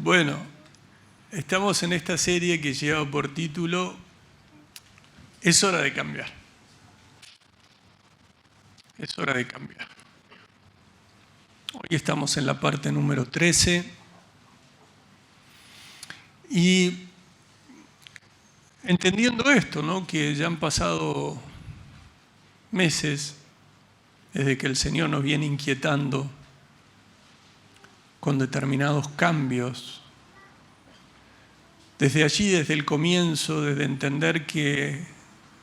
Bueno, estamos en esta serie que lleva por título Es hora de cambiar. Es hora de cambiar. Hoy estamos en la parte número 13 y entendiendo esto, ¿no? Que ya han pasado meses desde que el Señor nos viene inquietando con determinados cambios. Desde allí, desde el comienzo, desde entender que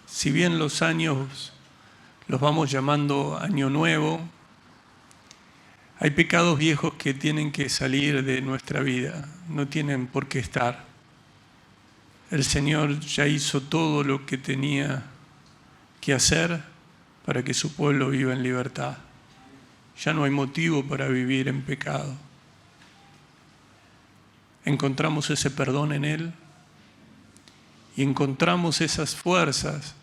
si bien los años los vamos llamando año nuevo, hay pecados viejos que tienen que salir de nuestra vida, no tienen por qué estar. El Señor ya hizo todo lo que tenía que hacer para que su pueblo viva en libertad. Ya no hay motivo para vivir en pecado. Encontramos ese perdón en Él y encontramos esas fuerzas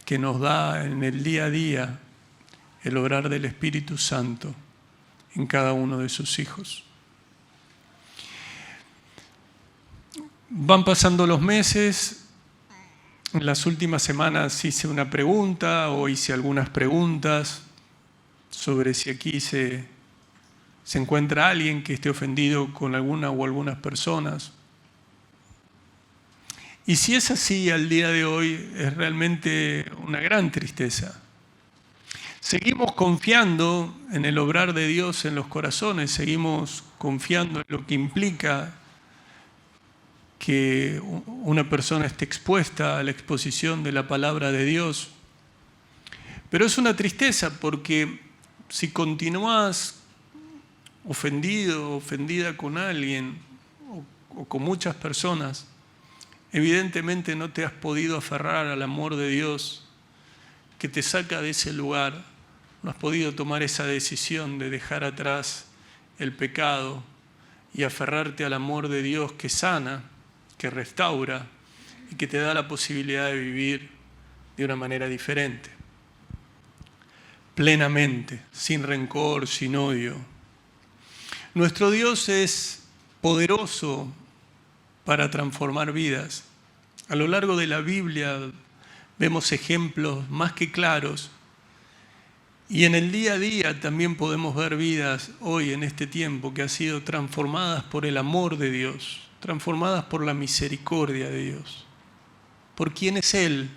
que nos da en el día a día el obrar del Espíritu Santo en cada uno de sus hijos. Van pasando los meses. En las últimas semanas hice una pregunta o hice algunas preguntas sobre si aquí se encuentra alguien que esté ofendido con alguna o algunas personas. Y si es así, al día de hoy es realmente una gran tristeza. Seguimos confiando en el obrar de Dios en los corazones, seguimos confiando en lo que implica que una persona esté expuesta a la exposición de la palabra de Dios. Pero es una tristeza porque si continúas ofendido, ofendida con alguien o con muchas personas, evidentemente no te has podido aferrar al amor de Dios que te saca de ese lugar. No has podido tomar esa decisión de dejar atrás el pecado y aferrarte al amor de Dios que sana, que restaura y que te da la posibilidad de vivir de una manera diferente, plenamente, sin rencor, sin odio. Nuestro Dios es poderoso para transformar vidas. A lo largo de la Biblia vemos ejemplos más que claros y en el día a día también podemos ver vidas hoy en este tiempo que han sido transformadas por el amor de Dios, transformadas por la misericordia de Dios. ¿Por quién es Él?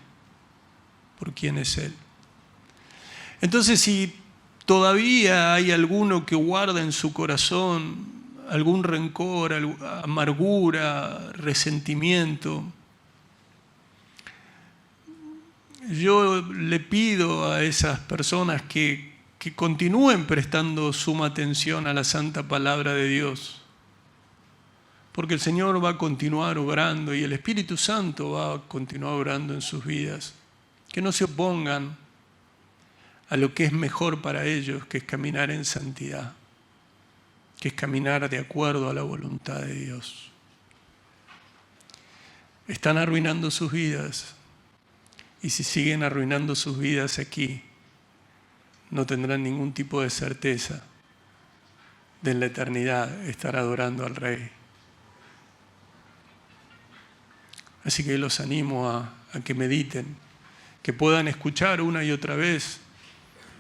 ¿Por quién es Él? Entonces, si todavía hay alguno que guarda en su corazón algún rencor, amargura, resentimiento, yo le pido a esas personas que continúen prestando suma atención a la santa palabra de Dios, porque el Señor va a continuar obrando y el Espíritu Santo va a continuar obrando en sus vidas. Que no se opongan a lo que es mejor para ellos, que es caminar en santidad, que es caminar de acuerdo a la voluntad de Dios. Están arruinando sus vidas. Y si siguen arruinando sus vidas aquí, no tendrán ningún tipo de certeza de en la eternidad estar adorando al Rey. Así que los animo a que mediten, que puedan escuchar una y otra vez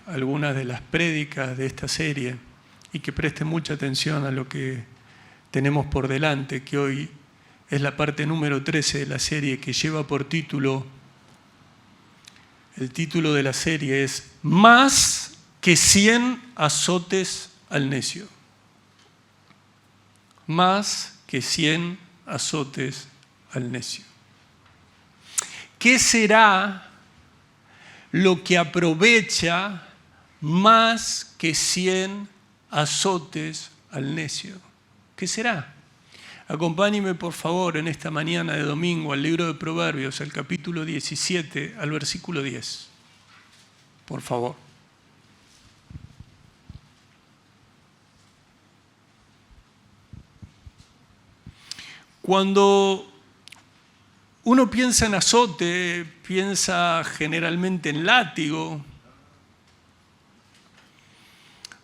algunas de las prédicas de esta serie y que presten mucha atención a lo que tenemos por delante, que hoy es la parte número 13 de la serie que lleva por título. El título de la serie es Más que 100 azotes al necio. Más que 100 azotes al necio. ¿Qué será lo que aprovecha más que 100 azotes al necio? ¿Qué será? Acompáñeme por favor en esta mañana de domingo al libro de Proverbios, al capítulo 17, al versículo 10. Por favor. Cuando uno piensa en azote, piensa generalmente en látigo.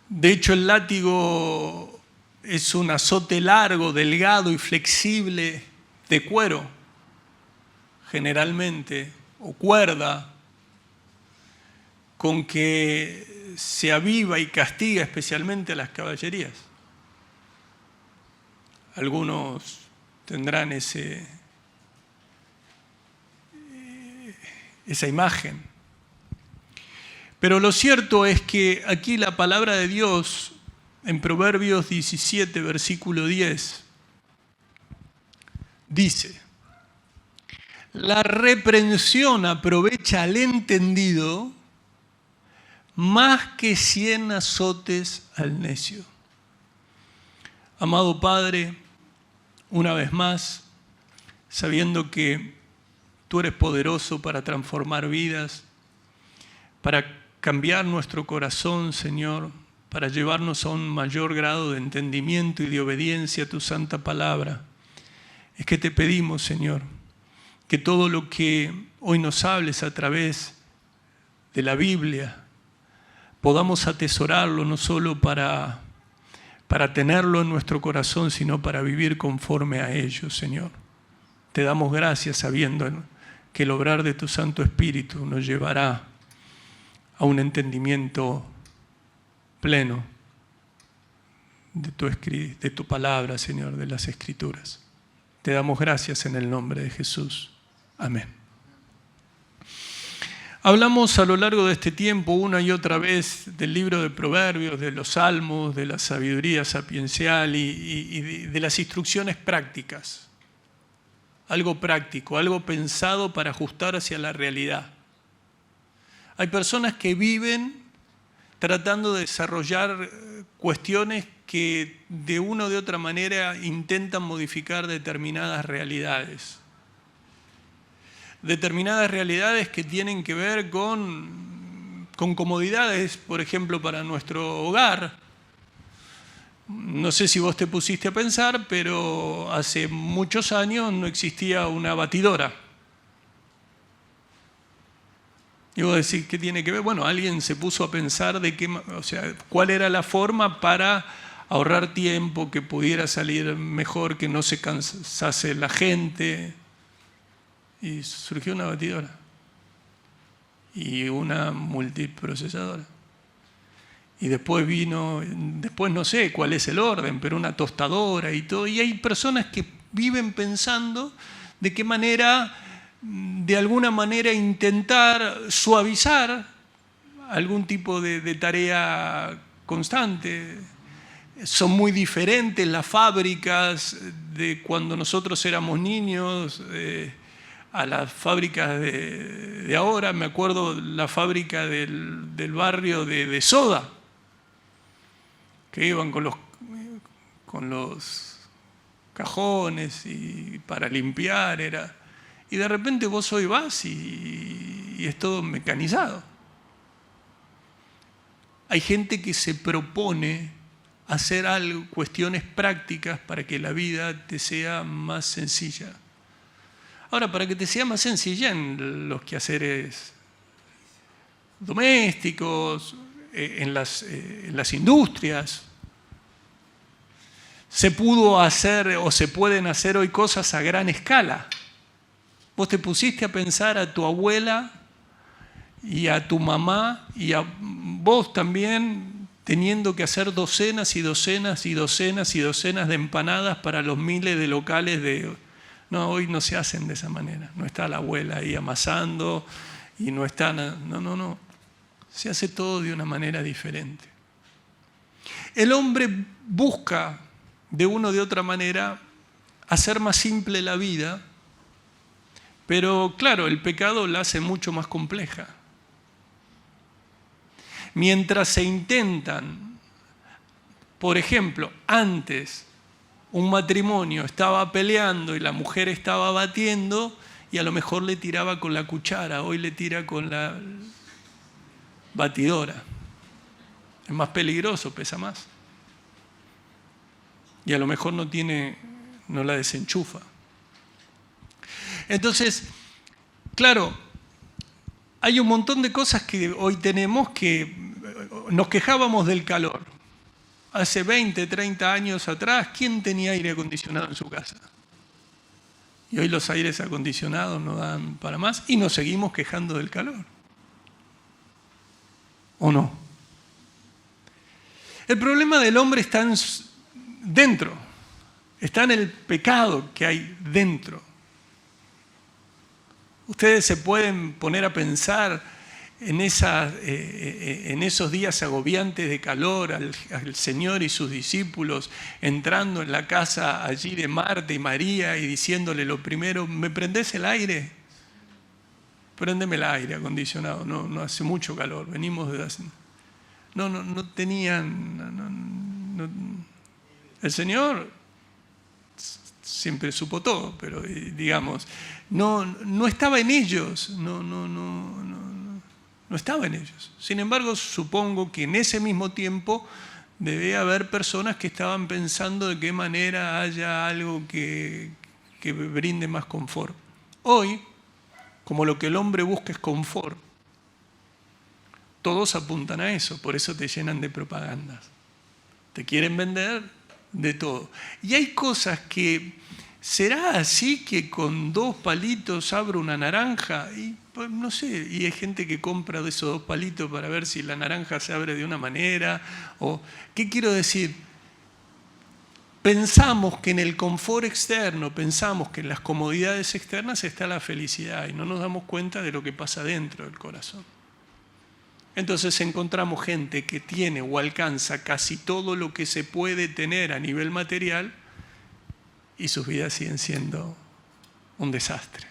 De hecho, el látigo es un azote largo, delgado y flexible de cuero, generalmente, o cuerda, con que se aviva y castiga especialmente a las caballerías. Algunos tendrán esa imagen. Pero lo cierto es que aquí la palabra de Dios, en Proverbios 17, versículo 10, dice: la reprensión aprovecha al entendido más que 100 azotes al necio. Amado Padre, una vez más, sabiendo que tú eres poderoso para transformar vidas, para cambiar nuestro corazón, Señor, para llevarnos a un mayor grado de entendimiento y de obediencia a tu santa palabra, es que te pedimos, Señor, que todo lo que hoy nos hables a través de la Biblia, podamos atesorarlo no solo para tenerlo en nuestro corazón, sino para vivir conforme a ello, Señor. Te damos gracias sabiendo que el obrar de tu Santo Espíritu nos llevará a un entendimiento pleno de tu palabra, Señor, de las Escrituras. Te damos gracias en el nombre de Jesús. Amén. Hablamos a lo largo de este tiempo una y otra vez del libro de Proverbios, de los Salmos, de la sabiduría sapiencial y de las instrucciones prácticas. Algo práctico, algo pensado para ajustar hacia la realidad. Hay personas que viven tratando de desarrollar cuestiones que de una o de otra manera intentan modificar determinadas realidades. Determinadas realidades que tienen que ver con comodidades, por ejemplo, para nuestro hogar. No sé si vos te pusiste a pensar, pero hace muchos años no existía una batidora. Y vos decís, ¿qué tiene que ver? Bueno, alguien se puso a pensar cuál era la forma para ahorrar tiempo, que pudiera salir mejor, que no se cansase la gente. Y surgió una batidora y una multiprocesadora. Y después no sé cuál es el orden, pero una tostadora y todo. Y hay personas que viven pensando de qué manera, de alguna manera, intentar suavizar algún tipo de tarea constante. Son muy diferentes las fábricas de cuando nosotros éramos niños, a las fábricas de ahora. Me acuerdo la fábrica del barrio de soda, que iban con los cajones y para limpiar y de repente vos hoy vas y es todo mecanizado. Hay gente que se propone hacer cuestiones prácticas para que la vida te sea más sencilla. Ahora, para que te sea más sencilla en los quehaceres domésticos, en las industrias, se pudo hacer o se pueden hacer hoy cosas a gran escala. Vos te pusiste a pensar a tu abuela y a tu mamá y a vos también teniendo que hacer docenas y docenas y docenas y docenas de empanadas para los miles de locales de... No, hoy no se hacen de esa manera. No está la abuela ahí amasando y no está... No. Se hace todo de una manera diferente. El hombre busca de una o de otra manera hacer más simple la vida, pero claro, el pecado la hace mucho más compleja. Mientras se intentan, por ejemplo, antes un matrimonio estaba peleando y la mujer estaba batiendo y a lo mejor le tiraba con la cuchara, hoy le tira con la batidora. Es más peligroso, pesa más. Y a lo mejor no la desenchufa. Entonces, claro, hay un montón de cosas que hoy tenemos que nos quejábamos del calor. hace 20, 30 años atrás, ¿quién tenía aire acondicionado en su casa? Y hoy los aires acondicionados no dan para más y nos seguimos quejando del calor. ¿O no? El problema del hombre está dentro, está en el pecado que hay dentro. Ustedes se pueden poner a pensar en esos días agobiantes de calor, al Señor y sus discípulos entrando en la casa allí de Marta y María y diciéndole lo primero: ¿me prendés el aire? Préndeme el aire acondicionado, no hace mucho calor, venimos de hace... No tenían... El Señor siempre supo todo, pero digamos, no estaba en ellos, no estaba en ellos. Sin embargo, supongo que en ese mismo tiempo debe haber personas que estaban pensando de qué manera haya algo que brinde más confort. Hoy, como lo que el hombre busca es confort, todos apuntan a eso, por eso te llenan de propagandas. Te quieren vender de todo. Y hay cosas que, ¿será así que con 2 palitos abro una naranja? Y pues, no sé, y hay gente que compra de esos 2 palitos para ver si la naranja se abre de una manera. O, ¿qué quiero decir? Pensamos que en el confort externo, pensamos que en las comodidades externas está la felicidad y no nos damos cuenta de lo que pasa dentro del corazón. Entonces encontramos gente que tiene o alcanza casi todo lo que se puede tener a nivel material y sus vidas siguen siendo un desastre.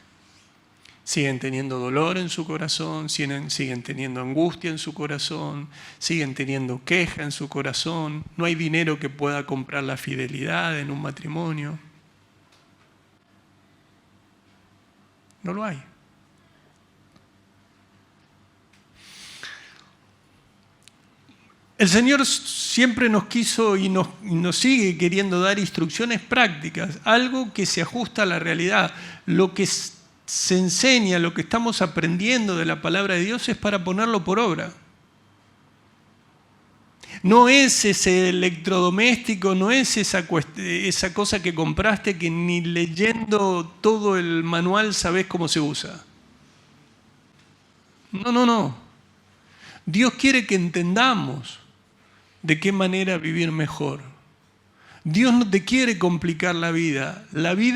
Siguen teniendo dolor en su corazón, siguen teniendo angustia en su corazón, siguen teniendo queja en su corazón. No hay dinero que pueda comprar la fidelidad en un matrimonio. No lo hay. El Señor siempre nos quiso y nos sigue queriendo dar instrucciones prácticas, algo que se ajusta a la realidad. Lo que se enseña, lo que estamos aprendiendo de la palabra de Dios es para ponerlo por obra. No es ese electrodoméstico, no es esa cosa que compraste que ni leyendo todo el manual sabes cómo se usa. No. Dios quiere que entendamos de qué manera vivir mejor. Dios no te quiere complicar la vida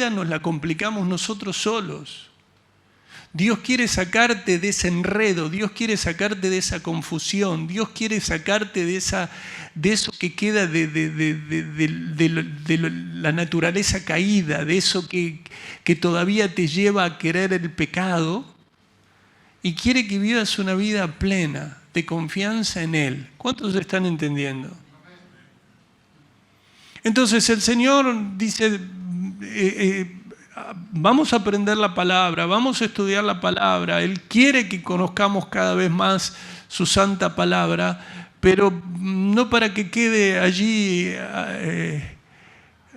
nos la complicamos nosotros solos. Dios quiere sacarte de ese enredo, Dios quiere sacarte de esa confusión, Dios quiere sacarte de eso que queda de la naturaleza caída, de eso que todavía te lleva a querer el pecado, y quiere que vivas una vida plena, de confianza en Él. ¿Cuántos están entendiendo? Entonces el Señor dice, vamos a aprender la palabra, vamos a estudiar la palabra. Él quiere que conozcamos cada vez más su santa palabra, pero no para que quede allí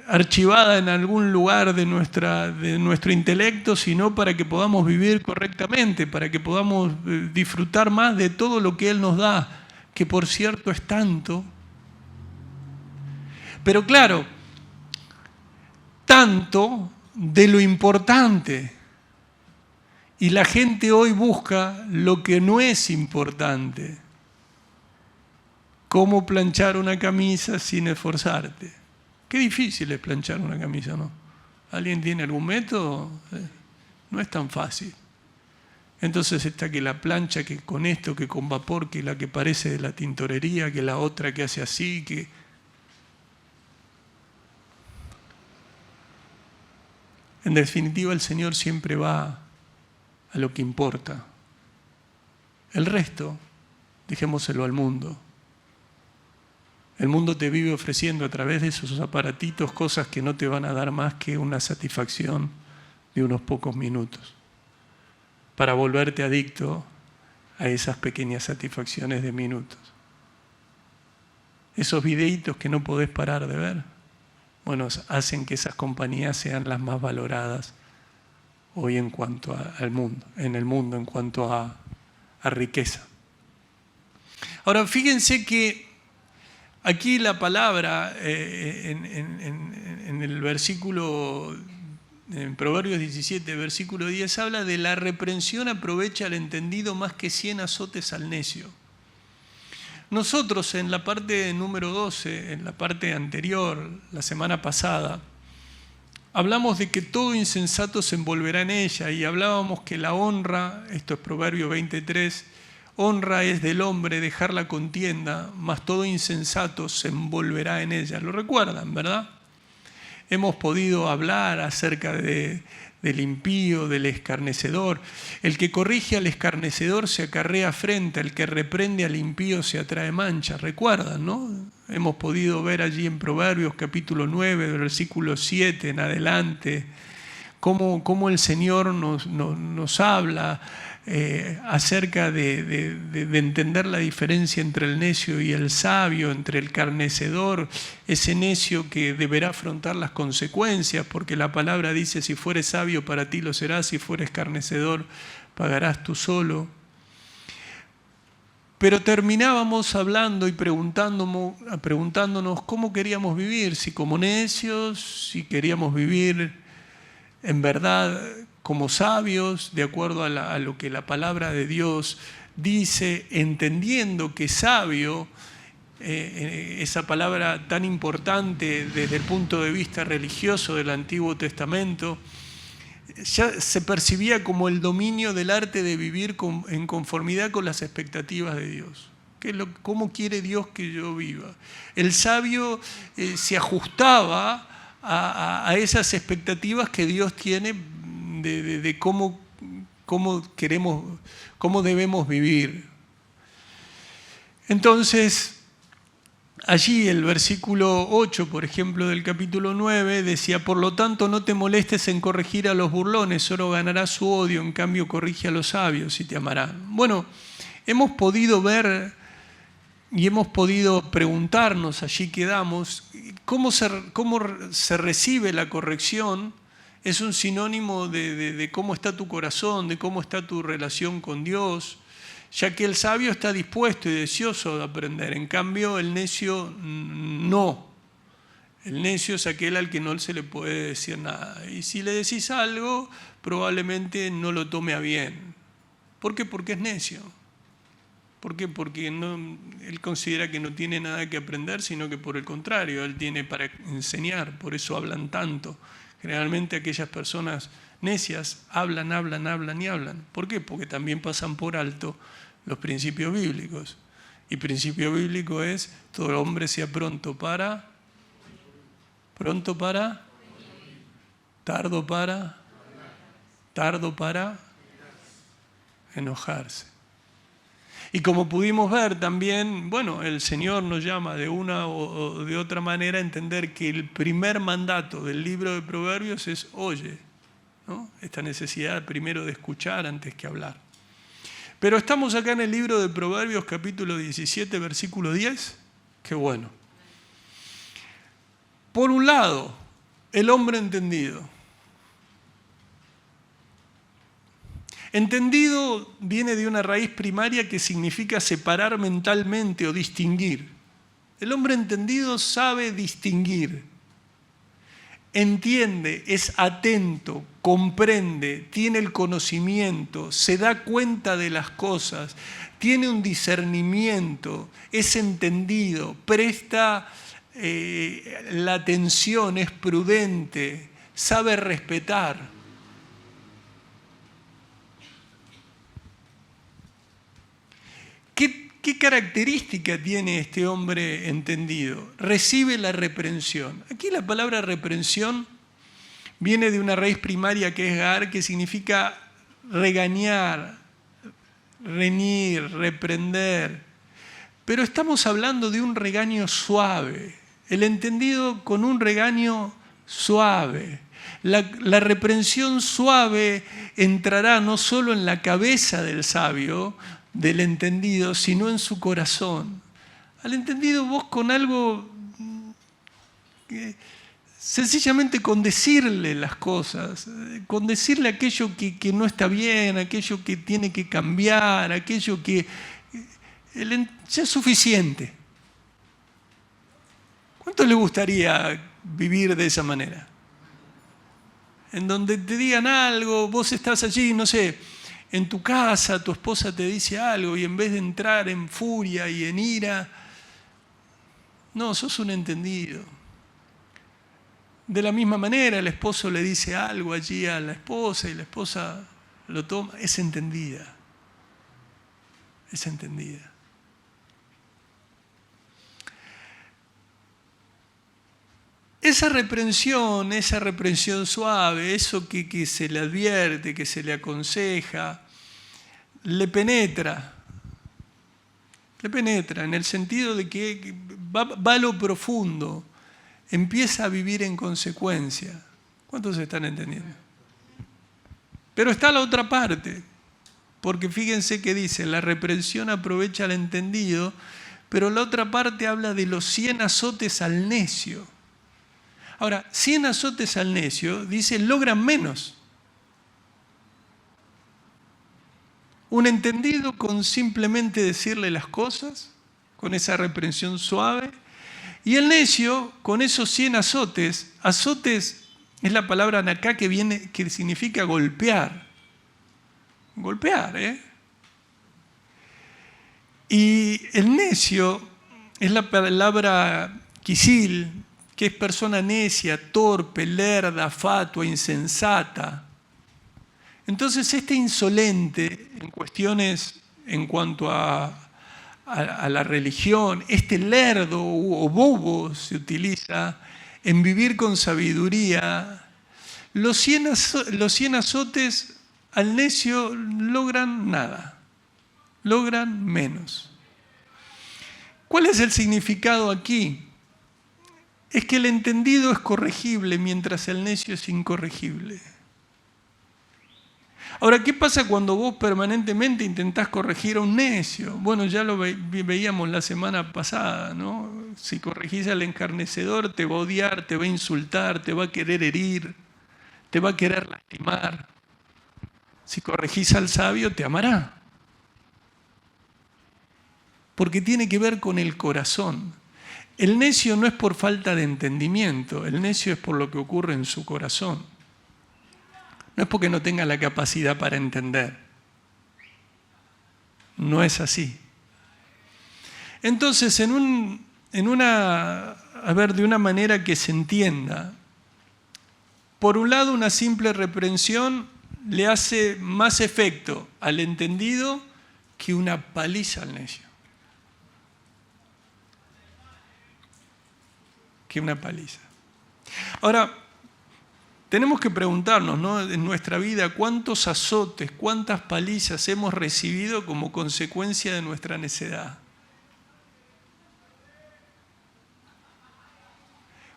archivada en algún lugar de nuestro intelecto, sino para que podamos vivir correctamente, para que podamos disfrutar más de todo lo que Él nos da, que por cierto es tanto. Pero claro, tanto de lo importante. Y la gente hoy busca lo que no es importante. ¿Cómo planchar una camisa sin esforzarte? Qué difícil es planchar una camisa, ¿no? ¿Alguien tiene algún método? No es tan fácil. Entonces está que la plancha, que con esto, que con vapor, que la que parece de la tintorería, que la otra que hace así, que... En definitiva, el Señor siempre va a lo que importa. El resto, dejémoselo al mundo. El mundo te vive ofreciendo a través de esos aparatitos cosas que no te van a dar más que una satisfacción de unos pocos minutos, para volverte adicto a esas pequeñas satisfacciones de minutos. Esos videitos que no podés parar de ver, bueno, hacen que esas compañías sean las más valoradas hoy en cuanto al mundo, en el mundo en cuanto a riqueza. Ahora, fíjense que Aquí la palabra en el versículo, en Proverbios 17, versículo 10, habla de la reprensión aprovecha al entendido más que 100 azotes al necio. Nosotros en la parte número 12, en la parte anterior, la semana pasada, hablamos de que todo insensato se envolverá en ella y hablábamos que la honra, esto es Proverbio 23, honra es del hombre dejar la contienda, mas todo insensato se envolverá en ella. ¿Lo recuerdan, verdad? Hemos podido hablar acerca del impío, del escarnecedor. El que corrige al escarnecedor se acarrea afrenta, el que reprende al impío se atrae mancha. ¿Recuerdan, no? Hemos podido ver allí en Proverbios capítulo 9, versículo 7 en adelante, cómo el Señor nos habla acerca de entender la diferencia entre el necio y el sabio, entre el escarnecedor, ese necio que deberá afrontar las consecuencias, porque la palabra dice, si fueres sabio para ti lo serás, si fueres escarnecedor pagarás tú solo. Pero terminábamos hablando y preguntándonos cómo queríamos vivir, si como necios, si queríamos vivir en verdad como sabios, de acuerdo a lo que la palabra de Dios dice, entendiendo que sabio, esa palabra tan importante desde el punto de vista religioso del Antiguo Testamento, ya se percibía como el dominio del arte de vivir en conformidad con las expectativas de Dios. ¿Cómo quiere Dios que yo viva? El sabio se ajustaba a esas expectativas que Dios tiene de cómo debemos vivir. Entonces, allí el versículo 8, por ejemplo, del capítulo 9, decía, por lo tanto no te molestes en corregir a los burlones, solo ganarás su odio, en cambio corrige a los sabios y te amarán. Bueno, hemos podido ver y hemos podido preguntarnos, allí quedamos, cómo se recibe la corrección. Es un sinónimo de cómo está tu corazón, de cómo está tu relación con Dios, ya que el sabio está dispuesto y deseoso de aprender. En cambio, el necio no. El necio es aquel al que no se le puede decir nada. Y si le decís algo, probablemente no lo tome a bien. ¿Por qué? Porque es necio. ¿Por qué? Porque él considera que no tiene nada que aprender, sino que por el contrario, él tiene para enseñar. Por eso hablan tanto. Generalmente aquellas personas necias hablan y hablan. ¿Por qué? Porque también pasan por alto los principios bíblicos. Y principio bíblico es, todo hombre sea pronto para, tardo para enojarse. Y como pudimos ver también, bueno, el Señor nos llama de una o de otra manera a entender que el primer mandato del libro de Proverbios es oye, ¿no? Esta necesidad primero de escuchar antes que hablar. Pero estamos acá en el libro de Proverbios capítulo 17, versículo 10. Qué bueno. Por un lado, el hombre entendido. Entendido viene de una raíz primaria que significa separar mentalmente o distinguir. El hombre entendido sabe distinguir, entiende, es atento, comprende, tiene el conocimiento, se da cuenta de las cosas, tiene un discernimiento, es entendido, presta la atención, es prudente, sabe respetar. ¿Qué característica tiene este hombre entendido? Recibe la reprensión. Aquí la palabra reprensión viene de una raíz primaria que es gar, que significa regañar, reñir, reprender. Pero estamos hablando de un regaño suave. El entendido con un regaño suave. La reprensión suave entrará no solo en la cabeza del sabio, del entendido, sino en su corazón. Al entendido vos con algo, sencillamente con decirle las cosas, con decirle aquello que no está bien, aquello que tiene que cambiar, aquello que ya es suficiente. ¿Cuánto le gustaría vivir de esa manera? En donde te digan algo, vos estás allí, no sé, en tu casa, tu esposa te dice algo y en vez de entrar en furia y en ira, no, sos un entendido. De la misma manera, el esposo le dice algo allí a la esposa y la esposa lo toma, es entendida. Es entendida. Esa reprensión suave, eso que se le advierte, que se le aconseja, le penetra en el sentido de que va a lo profundo, empieza a vivir en consecuencia. ¿Cuántos están entendiendo? Pero está la otra parte, porque fíjense que dice, la reprensión aprovecha al entendido, pero la otra parte habla de los 100 azotes al necio. Ahora, 100 azotes al necio, dice, logran menos. Un entendido con simplemente decirle las cosas, con esa reprensión suave, y el necio con esos 100 azotes. Azotes es la palabra anacá que significa golpear. Golpear, ¿eh? Y el necio es la palabra quisil, que es persona necia, torpe, lerda, fatua, insensata. Entonces este insolente en cuestiones en cuanto a la religión, este lerdo o bobo se utiliza en vivir con sabiduría. Los 100 azotes al necio logran nada, logran menos. ¿Cuál es el significado aquí? Es que el entendido es corregible mientras el necio es incorregible. Ahora, ¿qué pasa cuando vos permanentemente intentás corregir a un necio? Bueno, ya lo veíamos la semana pasada, ¿no? Si corregís al escarnecedor, te va a odiar, te va a insultar, te va a querer herir, te va a querer lastimar. Si corregís al sabio, te amará. Porque tiene que ver con el corazón. El necio no es por falta de entendimiento, el necio es por lo que ocurre en su corazón. No es porque no tenga la capacidad para entender. No es así. Entonces, de una manera que se entienda, por un lado, una simple reprensión le hace más efecto al entendido que una paliza al necio. Que una paliza. Ahora, tenemos que preguntarnos, ¿no? En nuestra vida, ¿cuántos azotes, cuántas palizas hemos recibido como consecuencia de nuestra necedad?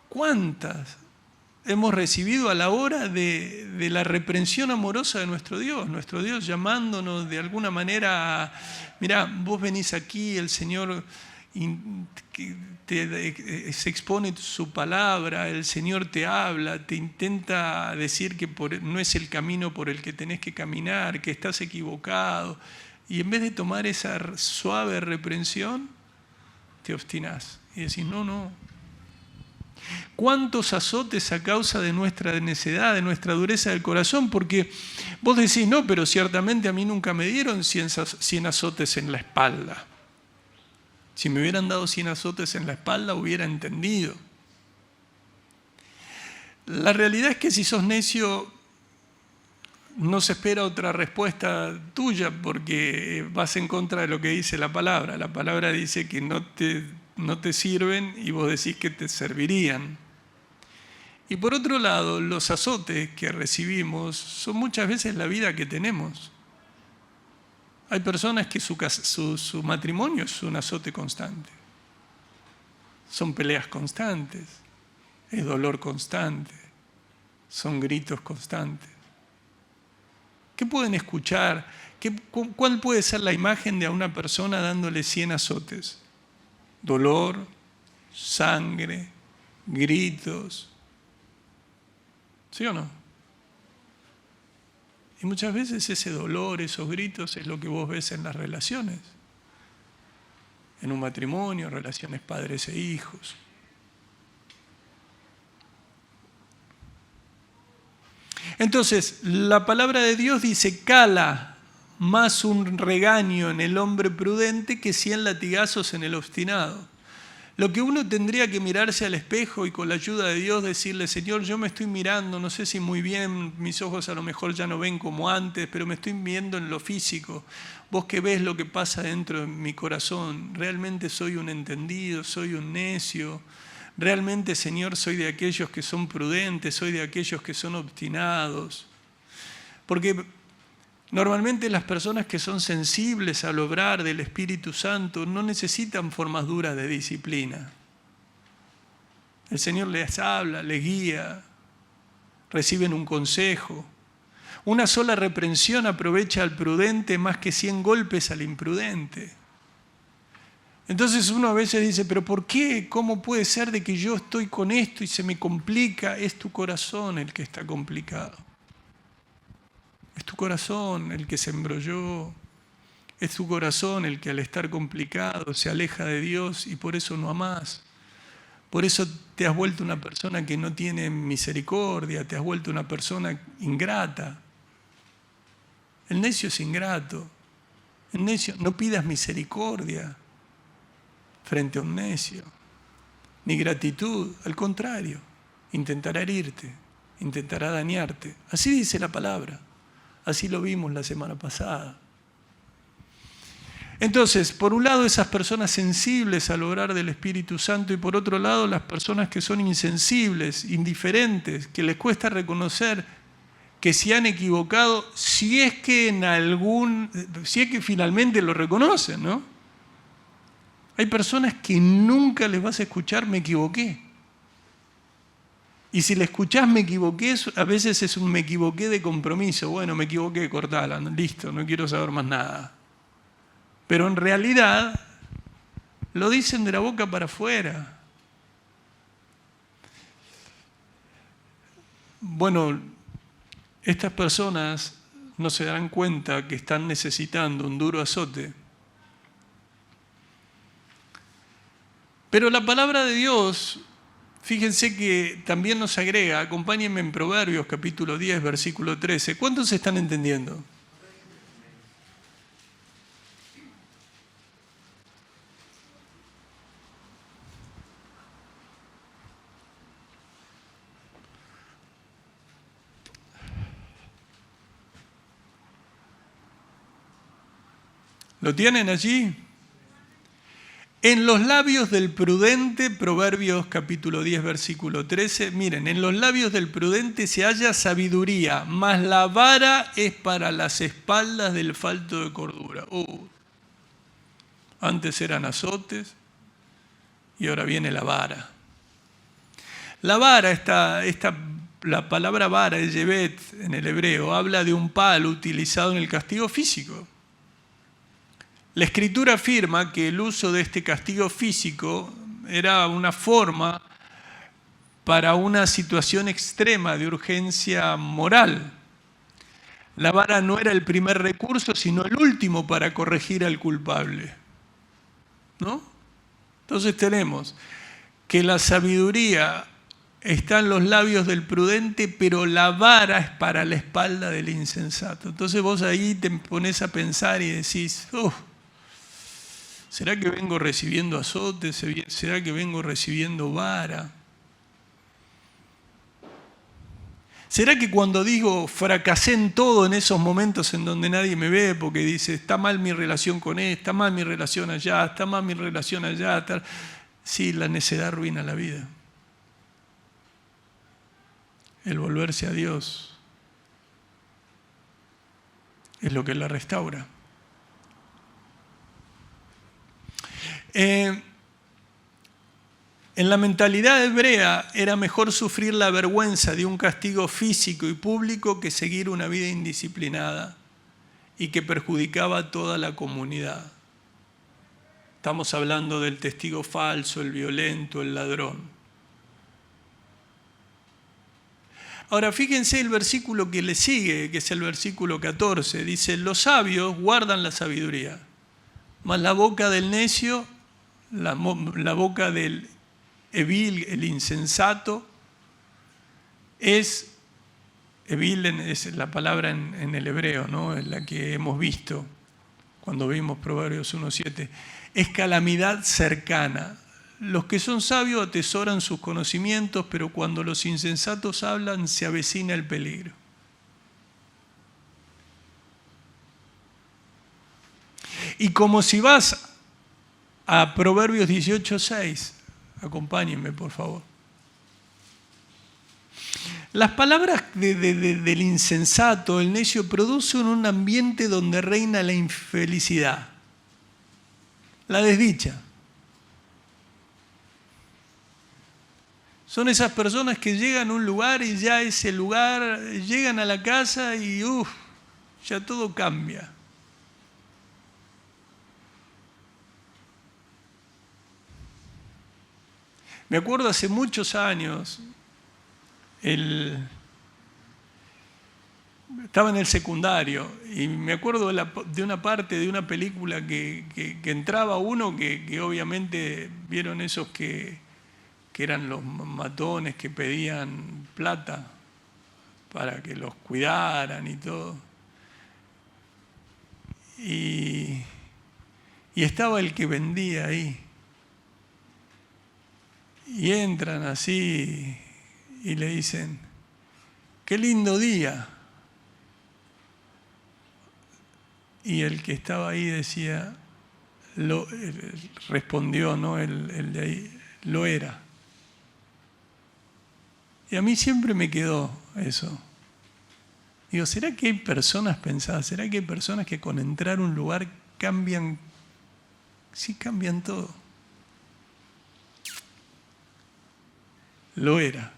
¿Cuántas hemos recibido a la hora de la reprensión amorosa de nuestro Dios llamándonos de alguna manera, mirá, vos venís aquí, el Señor se expone su palabra, el Señor te habla, te intenta decir que no es el camino por el que tenés que caminar, que estás equivocado, y en vez de tomar esa suave reprensión, te obstinás y decís, no. ¿Cuántos azotes a causa de nuestra necedad, de nuestra dureza del corazón? Porque vos decís, no, pero ciertamente a mí nunca me dieron 100 azotes en la espalda. Si me hubieran dado 100 azotes en la espalda, hubiera entendido. La realidad es que si sos necio, no se espera otra respuesta tuya porque vas en contra de lo que dice la palabra. La palabra dice que no te sirven y vos decís que te servirían. Y por otro lado, los azotes que recibimos son muchas veces la vida que tenemos. Hay personas que su matrimonio es un azote constante. Son peleas constantes, es dolor constante, son gritos constantes. ¿Qué pueden escuchar? ¿Cuál puede ser la imagen de a una persona dándole 100 azotes? Dolor, sangre, gritos. ¿Sí o no? Y muchas veces ese dolor, esos gritos, es lo que vos ves en las relaciones. En un matrimonio, relaciones padres e hijos. Entonces, la palabra de Dios dice, cala más un regaño en el hombre prudente que 100 latigazos en el obstinado. Lo que uno tendría que mirarse al espejo y con la ayuda de Dios decirle, Señor, yo me estoy mirando, no sé si muy bien, mis ojos a lo mejor ya no ven como antes, pero me estoy viendo en lo físico. Vos que ves lo que pasa dentro de mi corazón, realmente soy un entendido, soy un necio. Realmente, Señor, soy de aquellos que son prudentes, soy de aquellos que son obstinados. Porque normalmente las personas que son sensibles al obrar del Espíritu Santo no necesitan formas duras de disciplina. El Señor les habla, les guía, reciben un consejo. Una sola reprensión aprovecha al prudente más que 100 golpes al imprudente. Entonces uno a veces dice, pero ¿por qué? ¿Cómo puede ser de que yo estoy con esto y se me complica? Es tu corazón el que está complicado. Es tu corazón el que se embrolló. Es tu corazón el que al estar complicado se aleja de Dios y por eso no amás. Por eso te has vuelto una persona que no tiene misericordia, te has vuelto una persona ingrata. El necio es ingrato. El necio, no pidas misericordia frente a un necio, ni gratitud, al contrario, intentará herirte, intentará dañarte. Así dice la palabra, así lo vimos la semana pasada. Entonces, por un lado esas personas sensibles al obrar del Espíritu Santo y por otro lado las personas que son insensibles, indiferentes, que les cuesta reconocer que se han equivocado, si es que finalmente lo reconocen, ¿no? Hay personas que nunca les vas a escuchar me equivoqué. Y si le escuchás me equivoqué, a veces es un me equivoqué de compromiso. Bueno, me equivoqué, cortala, listo, no quiero saber más nada. Pero en realidad lo dicen de la boca para afuera. Bueno, estas personas no se darán cuenta que están necesitando un duro azote. Pero la palabra de Dios, fíjense que también nos agrega, acompáñenme en Proverbios capítulo 10, versículo 13. ¿Cuántos están entendiendo? ¿Lo tienen allí? En los labios del prudente, Proverbios capítulo 10, versículo 13, miren, en los labios del prudente se halla sabiduría, mas la vara es para las espaldas del falto de cordura. Antes eran azotes y ahora viene la vara. La vara, la palabra vara, el yevet en el hebreo, habla de un palo utilizado en el castigo físico. La Escritura afirma que el uso de este castigo físico era una forma para una situación extrema de urgencia moral. La vara no era el primer recurso, sino el último para corregir al culpable, ¿no? Entonces tenemos que la sabiduría está en los labios del prudente, pero la vara es para la espalda del insensato. Entonces vos ahí te pones a pensar y decís, ¿será que vengo recibiendo azotes? ¿Será que vengo recibiendo vara? ¿Será que cuando digo fracasé en todo en esos momentos en donde nadie me ve porque dice está mal mi relación con él, está mal mi relación allá, está mal mi relación allá? Sí, la necedad arruina la vida. El volverse a Dios es lo que la restaura. En la mentalidad hebrea era mejor sufrir la vergüenza de un castigo físico y público que seguir una vida indisciplinada y que perjudicaba a toda la comunidad. Estamos hablando del testigo falso, el violento, el ladrón. Ahora fíjense el versículo que le sigue, que es el versículo 14. Dice, los sabios guardan la sabiduría, mas la boca del necio, la boca del evil, el insensato, es Evilen es la palabra en el hebreo, ¿no? Es la que hemos visto cuando vimos Proverbios 1:7. Es calamidad cercana. Los que son sabios atesoran sus conocimientos, pero cuando los insensatos hablan se avecina el peligro. Y como si vas a Proverbios 18:6, acompáñenme por favor. Las palabras del insensato, el necio, producen un ambiente donde reina la infelicidad, la desdicha. Son esas personas que llegan a un lugar y ya ese lugar, llegan a la casa y ya todo cambia. Me acuerdo hace muchos años, estaba en el secundario y me acuerdo de una parte de una película que entraba uno que obviamente vieron esos que eran los matones que pedían plata para que los cuidaran y todo. Y estaba el que vendía ahí. Y entran así y le dicen, qué lindo día. Y el que estaba ahí decía, respondió, ¿no? El de ahí, lo era. Y a mí siempre me quedó eso. Digo, ¿será que hay personas pensadas? ¿Será que hay personas que con entrar a un lugar cambian? Sí, cambian todo. Lo era.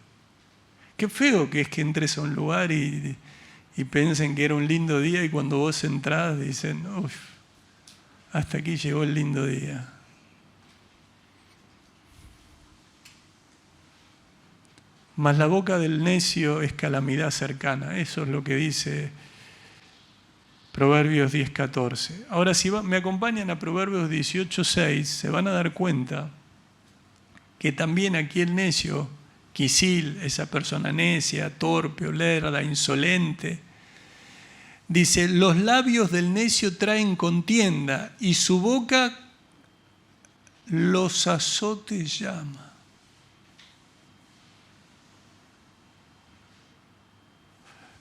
Qué feo que es que entres a un lugar y piensen que era un lindo día y cuando vos entrás dicen, uff, hasta aquí llegó el lindo día. Mas la boca del necio es calamidad cercana. Eso es lo que dice Proverbios 10:14. Ahora, si me acompañan a Proverbios 18:6, se van a dar cuenta que también aquí el necio, quisil, esa persona necia, torpe, lerda, insolente, dice, los labios del necio traen contienda y su boca los azotes llama.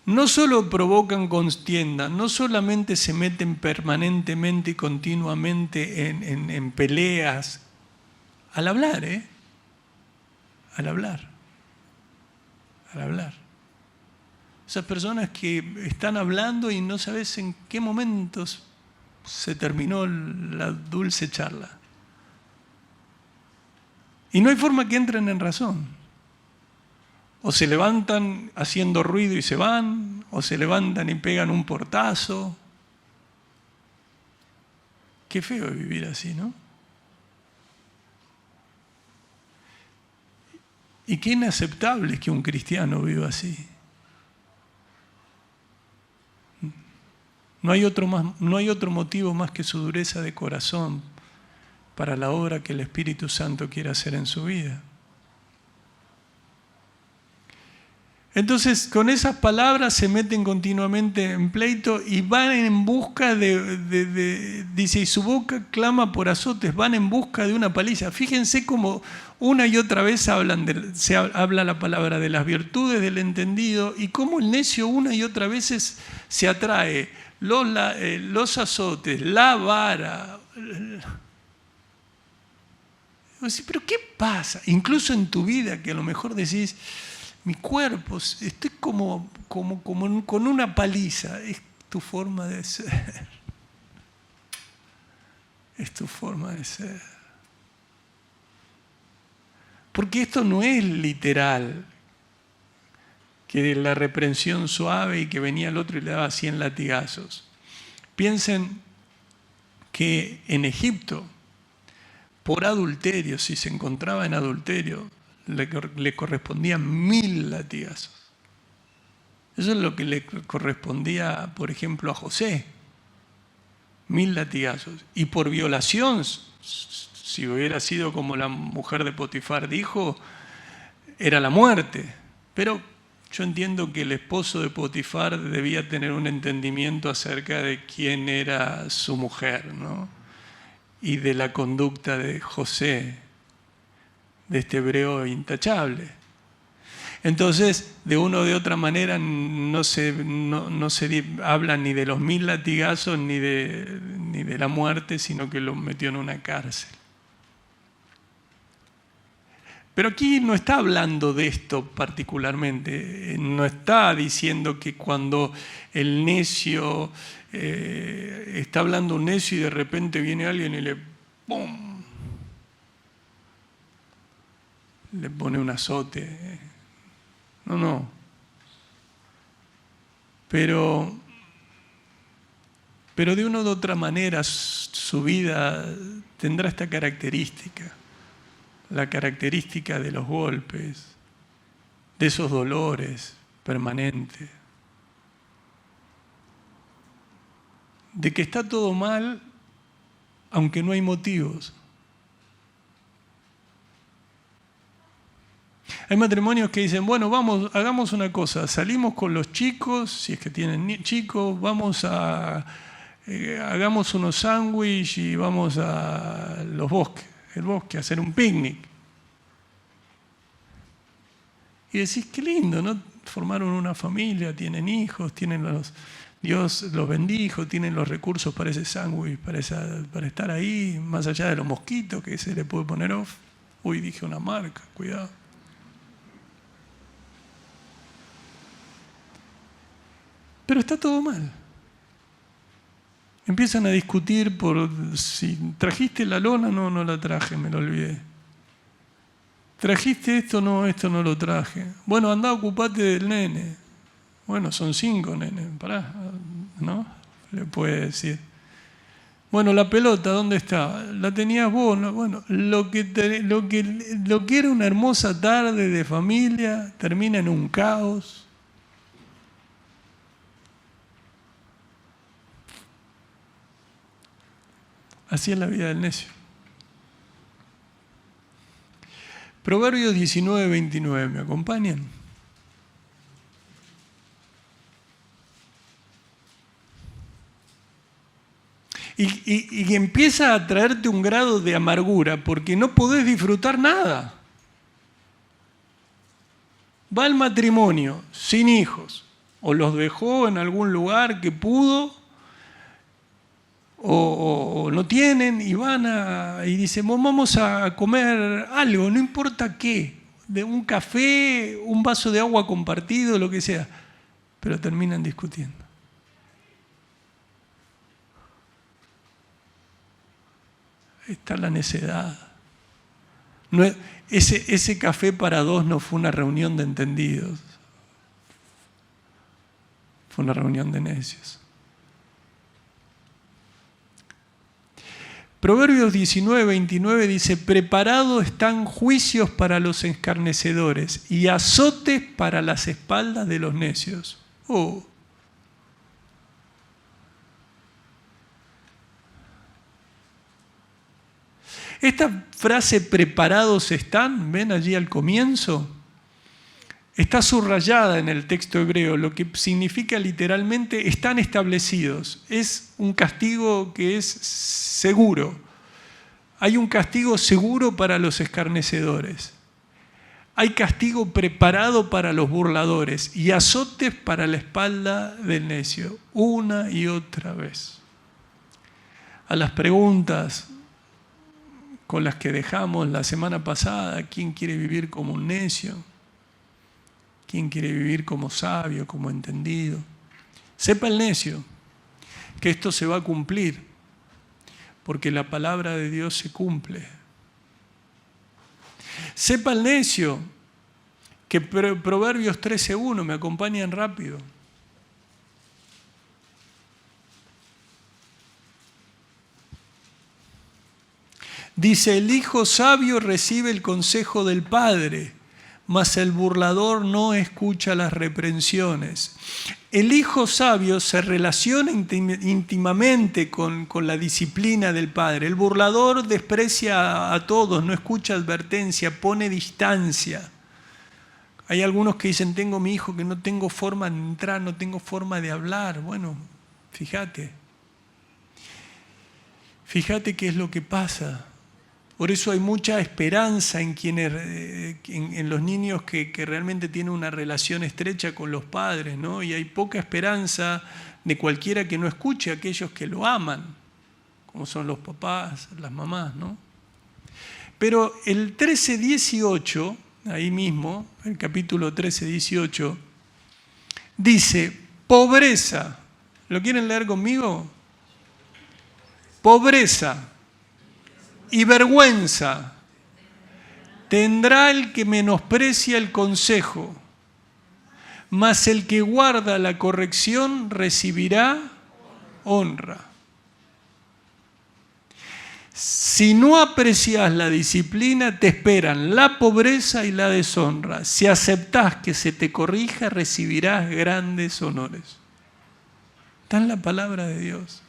No solo provocan contienda, no solamente se meten permanentemente y continuamente en peleas, al hablar, Al hablar. Esas personas que están hablando y no sabes en qué momentos se terminó la dulce charla. Y no hay forma que entren en razón. O se levantan haciendo ruido y se van, o se levantan y pegan un portazo. Qué feo es vivir así, ¿no? Y qué inaceptable es que un cristiano viva así. No hay otro motivo más que su dureza de corazón para la obra que el Espíritu Santo quiere hacer en su vida. Entonces, con esas palabras se meten continuamente en pleito y van en busca dice, y su boca clama por azotes, van en busca de una paliza. Fíjense cómo una y otra vez se habla la palabra de las virtudes del entendido y cómo el necio una y otra vez se atrae los azotes, la vara. Pero ¿qué pasa? Incluso en tu vida que a lo mejor decís, mi cuerpo, estoy como con una paliza. Es tu forma de ser. Es tu forma de ser. Porque esto no es literal, que la reprensión suave y que venía el otro y le daba 100 latigazos. Piensen que en Egipto, por adulterio, si se encontraba en adulterio, le correspondían 1000 latigazos. Eso es lo que le correspondía, por ejemplo, a José. 1000 latigazos. Y por violación, si hubiera sido como la mujer de Potifar dijo, era la muerte. Pero Yo entiendo que el esposo de Potifar debía tener un entendimiento acerca de quién era su mujer, ¿no? Y de la conducta de José, de este hebreo intachable. Entonces, de una o de otra manera, no se habla ni de los 1000 latigazos ni de la muerte, sino que lo metió en una cárcel. Pero aquí no está hablando de esto particularmente, no está diciendo que cuando el necio, está hablando un necio y de repente viene alguien y le ¡pum! Le pone un azote. No. Pero de una u otra manera su vida tendrá esta característica. La característica de los golpes, de esos dolores permanentes, de que está todo mal aunque no hay motivos. Hay matrimonios que dicen, bueno, vamos, hagamos una cosa, salimos con los chicos, si es que tienen chicos, hagamos unos sándwiches y vamos a el bosque, a hacer un picnic. Y decís, qué lindo, ¿no? Formaron una familia, tienen hijos, Dios los bendijo, tienen los recursos para ese sándwich, para estar ahí, más allá de los mosquitos que se le puede poner off. Uy, dije una marca, cuidado. Pero está todo mal. Empiezan a discutir por si trajiste la lona, no la traje, me lo olvidé. ¿Trajiste esto? No, esto no lo traje. Bueno, andá, ocupate del nene. Bueno, son 5 nenes, pará, ¿no? Le puede decir. Bueno, la pelota, ¿dónde está? La tenías vos, ¿no? Bueno, lo que era una hermosa tarde de familia termina en un caos. Así es la vida del necio. Proverbios 19, 29, ¿me acompañan? Y empieza a traerte un grado de amargura porque no podés disfrutar nada. Va al matrimonio sin hijos, o los dejó en algún lugar que pudo, o no tienen y y dicen, vamos a comer algo, no importa qué, de un café, un vaso de agua compartido, lo que sea, pero terminan discutiendo. Está la necedad. Ese café para dos no fue una reunión de entendidos, fue una reunión de necios. Proverbios 19, 29 dice, preparados están juicios para los escarnecedores y azotes para las espaldas de los necios. Esta frase preparados están, ven allí al comienzo, está subrayada en el texto hebreo, lo que significa literalmente están establecidos. Es un castigo que es seguro. Hay un castigo seguro para los escarnecedores. Hay castigo preparado para los burladores y azotes para la espalda del necio, una y otra vez. A las preguntas con las que dejamos la semana pasada, ¿quién quiere vivir como un necio? ¿Quién quiere vivir como sabio, como entendido? Sepa el necio que esto se va a cumplir, porque la palabra de Dios se cumple. Sepa el necio que Proverbios 13:1, me acompañan rápido. Dice, el hijo sabio recibe el consejo del padre, mas el burlador no escucha las reprensiones. El hijo sabio se relaciona íntimamente con la disciplina del padre. El burlador desprecia a todos, no escucha advertencia, pone distancia. Hay algunos que dicen, tengo mi hijo que no tengo forma de entrar, no tengo forma de hablar. Bueno, fíjate qué es lo que pasa. Por eso hay mucha esperanza en en los niños que realmente tienen una relación estrecha con los padres, ¿no? Y hay poca esperanza de cualquiera que no escuche a aquellos que lo aman, como son los papás, las mamás, ¿no? Pero el 13:18, ahí mismo, el capítulo 13:18, dice, pobreza. ¿Lo quieren leer conmigo? Pobreza y vergüenza tendrá el que menosprecia el consejo, mas el que guarda la corrección recibirá honra. Si no aprecias la disciplina, te esperan la pobreza y la deshonra. Si aceptás que se te corrija, recibirás grandes honores. Está en la palabra de Dios.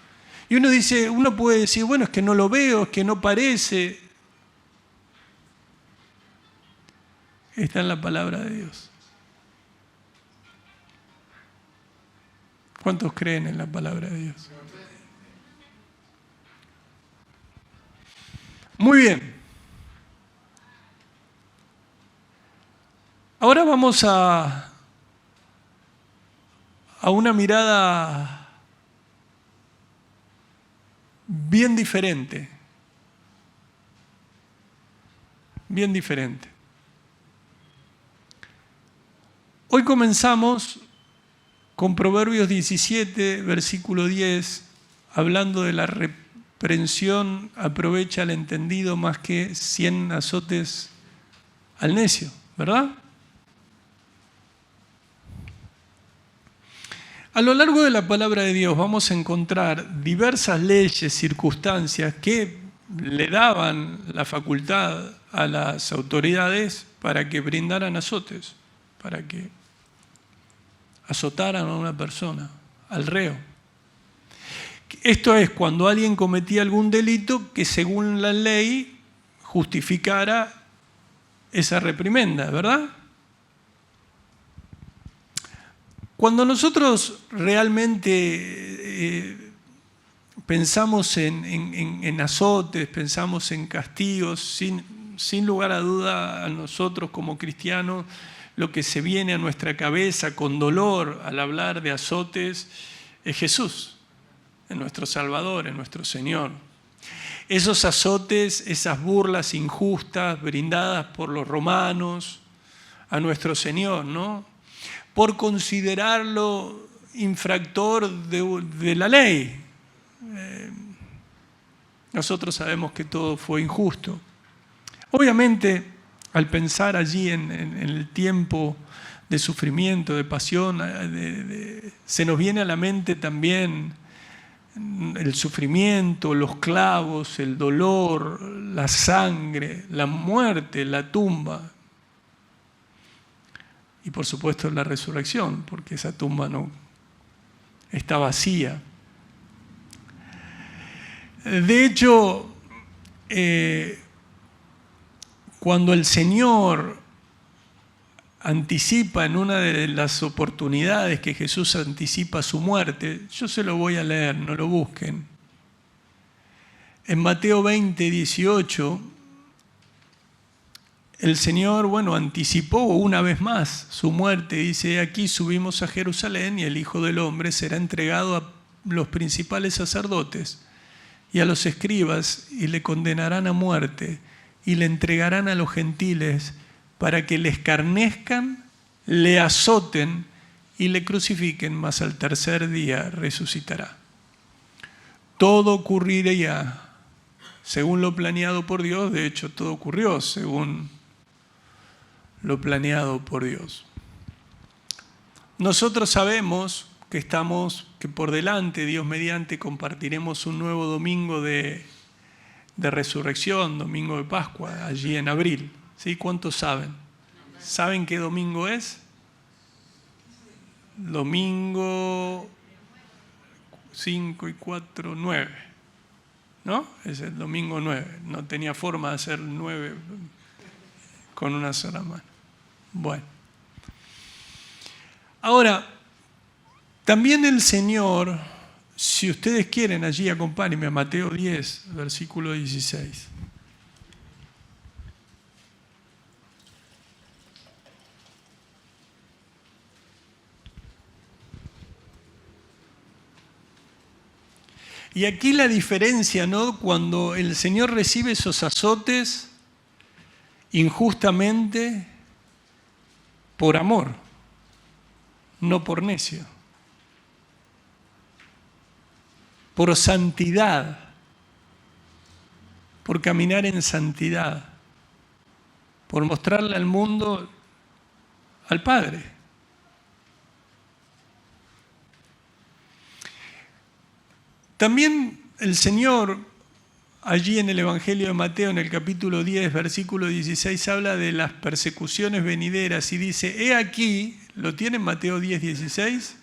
Y uno puede decir, bueno, es que no lo veo, es que no parece. Está en la palabra de Dios. ¿Cuántos creen en la palabra de Dios? Muy bien. Ahora vamos a una mirada bien diferente. Bien diferente. Hoy comenzamos con Proverbios 17, versículo 10, hablando de la reprensión aprovecha al entendido más que 100 azotes al necio, ¿verdad? A lo largo de la palabra de Dios vamos a encontrar diversas leyes, circunstancias que le daban la facultad a las autoridades para que brindaran azotes, para que azotaran a una persona, al reo. Esto es cuando alguien cometía algún delito que según la ley justificara esa reprimenda, ¿verdad? Cuando nosotros realmente pensamos en azotes, pensamos en castigos, sin lugar a duda a nosotros como cristianos, lo que se viene a nuestra cabeza con dolor al hablar de azotes es Jesús, es nuestro Salvador, es nuestro Señor. Esos azotes, esas burlas injustas brindadas por los romanos a nuestro Señor, ¿no? Por considerarlo infractor de la ley. Nosotros sabemos que todo fue injusto. Obviamente, al pensar allí en el tiempo de sufrimiento, de pasión, se nos viene a la mente también el sufrimiento, los clavos, el dolor, la sangre, la muerte, la tumba. Y por supuesto la resurrección, porque esa tumba no está vacía. De hecho, cuando el Señor anticipa en una de las oportunidades que Jesús anticipa su muerte, yo se lo voy a leer, no lo busquen. En Mateo 20:18, el Señor, anticipó una vez más su muerte. Dice, aquí subimos a Jerusalén y el Hijo del Hombre será entregado a los principales sacerdotes y a los escribas y le condenarán a muerte y le entregarán a los gentiles para que le escarnezcan, le azoten y le crucifiquen, mas al tercer día resucitará. Todo ocurriría según lo planeado por Dios. De hecho, todo ocurrió según lo planeado por Dios. Nosotros sabemos que por delante, Dios mediante, compartiremos un nuevo domingo de resurrección, domingo de Pascua, allí en abril. ¿Sí? ¿Cuántos saben? ¿Saben qué domingo es? Domingo 5 y 4, 9. ¿No? Es el domingo 9. No tenía forma de hacer 9 con una sola mano. Bueno, Ahora, también el Señor, si ustedes quieren, allí acompáñenme a Mateo 10, versículo 16. Y aquí la diferencia, ¿no? Cuando el Señor recibe esos azotes injustamente por amor, no por necio, por santidad, por caminar en santidad, por mostrarle al mundo al Padre. También el Señor, allí en el Evangelio de Mateo, en el capítulo 10, versículo 16, habla de las persecuciones venideras y dice, he aquí, ¿lo tienen Mateo 10, 16?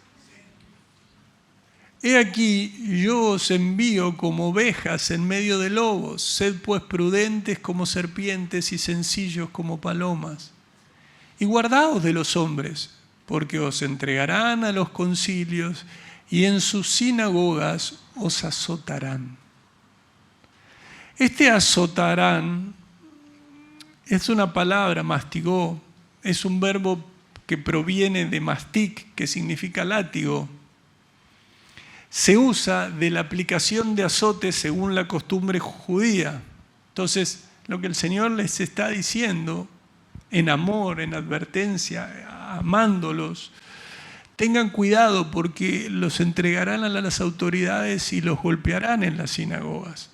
He aquí, yo os envío como ovejas en medio de lobos, sed pues prudentes como serpientes y sencillos como palomas. Y guardaos de los hombres, porque os entregarán a los concilios y en sus sinagogas os azotarán. Este azotarán es una palabra, mastigó, es un verbo que proviene de mastic, que significa látigo. Se usa de la aplicación de azotes según la costumbre judía. Entonces, lo que el Señor les está diciendo, en amor, en advertencia, amándolos, tengan cuidado porque los entregarán a las autoridades y los golpearán en las sinagogas.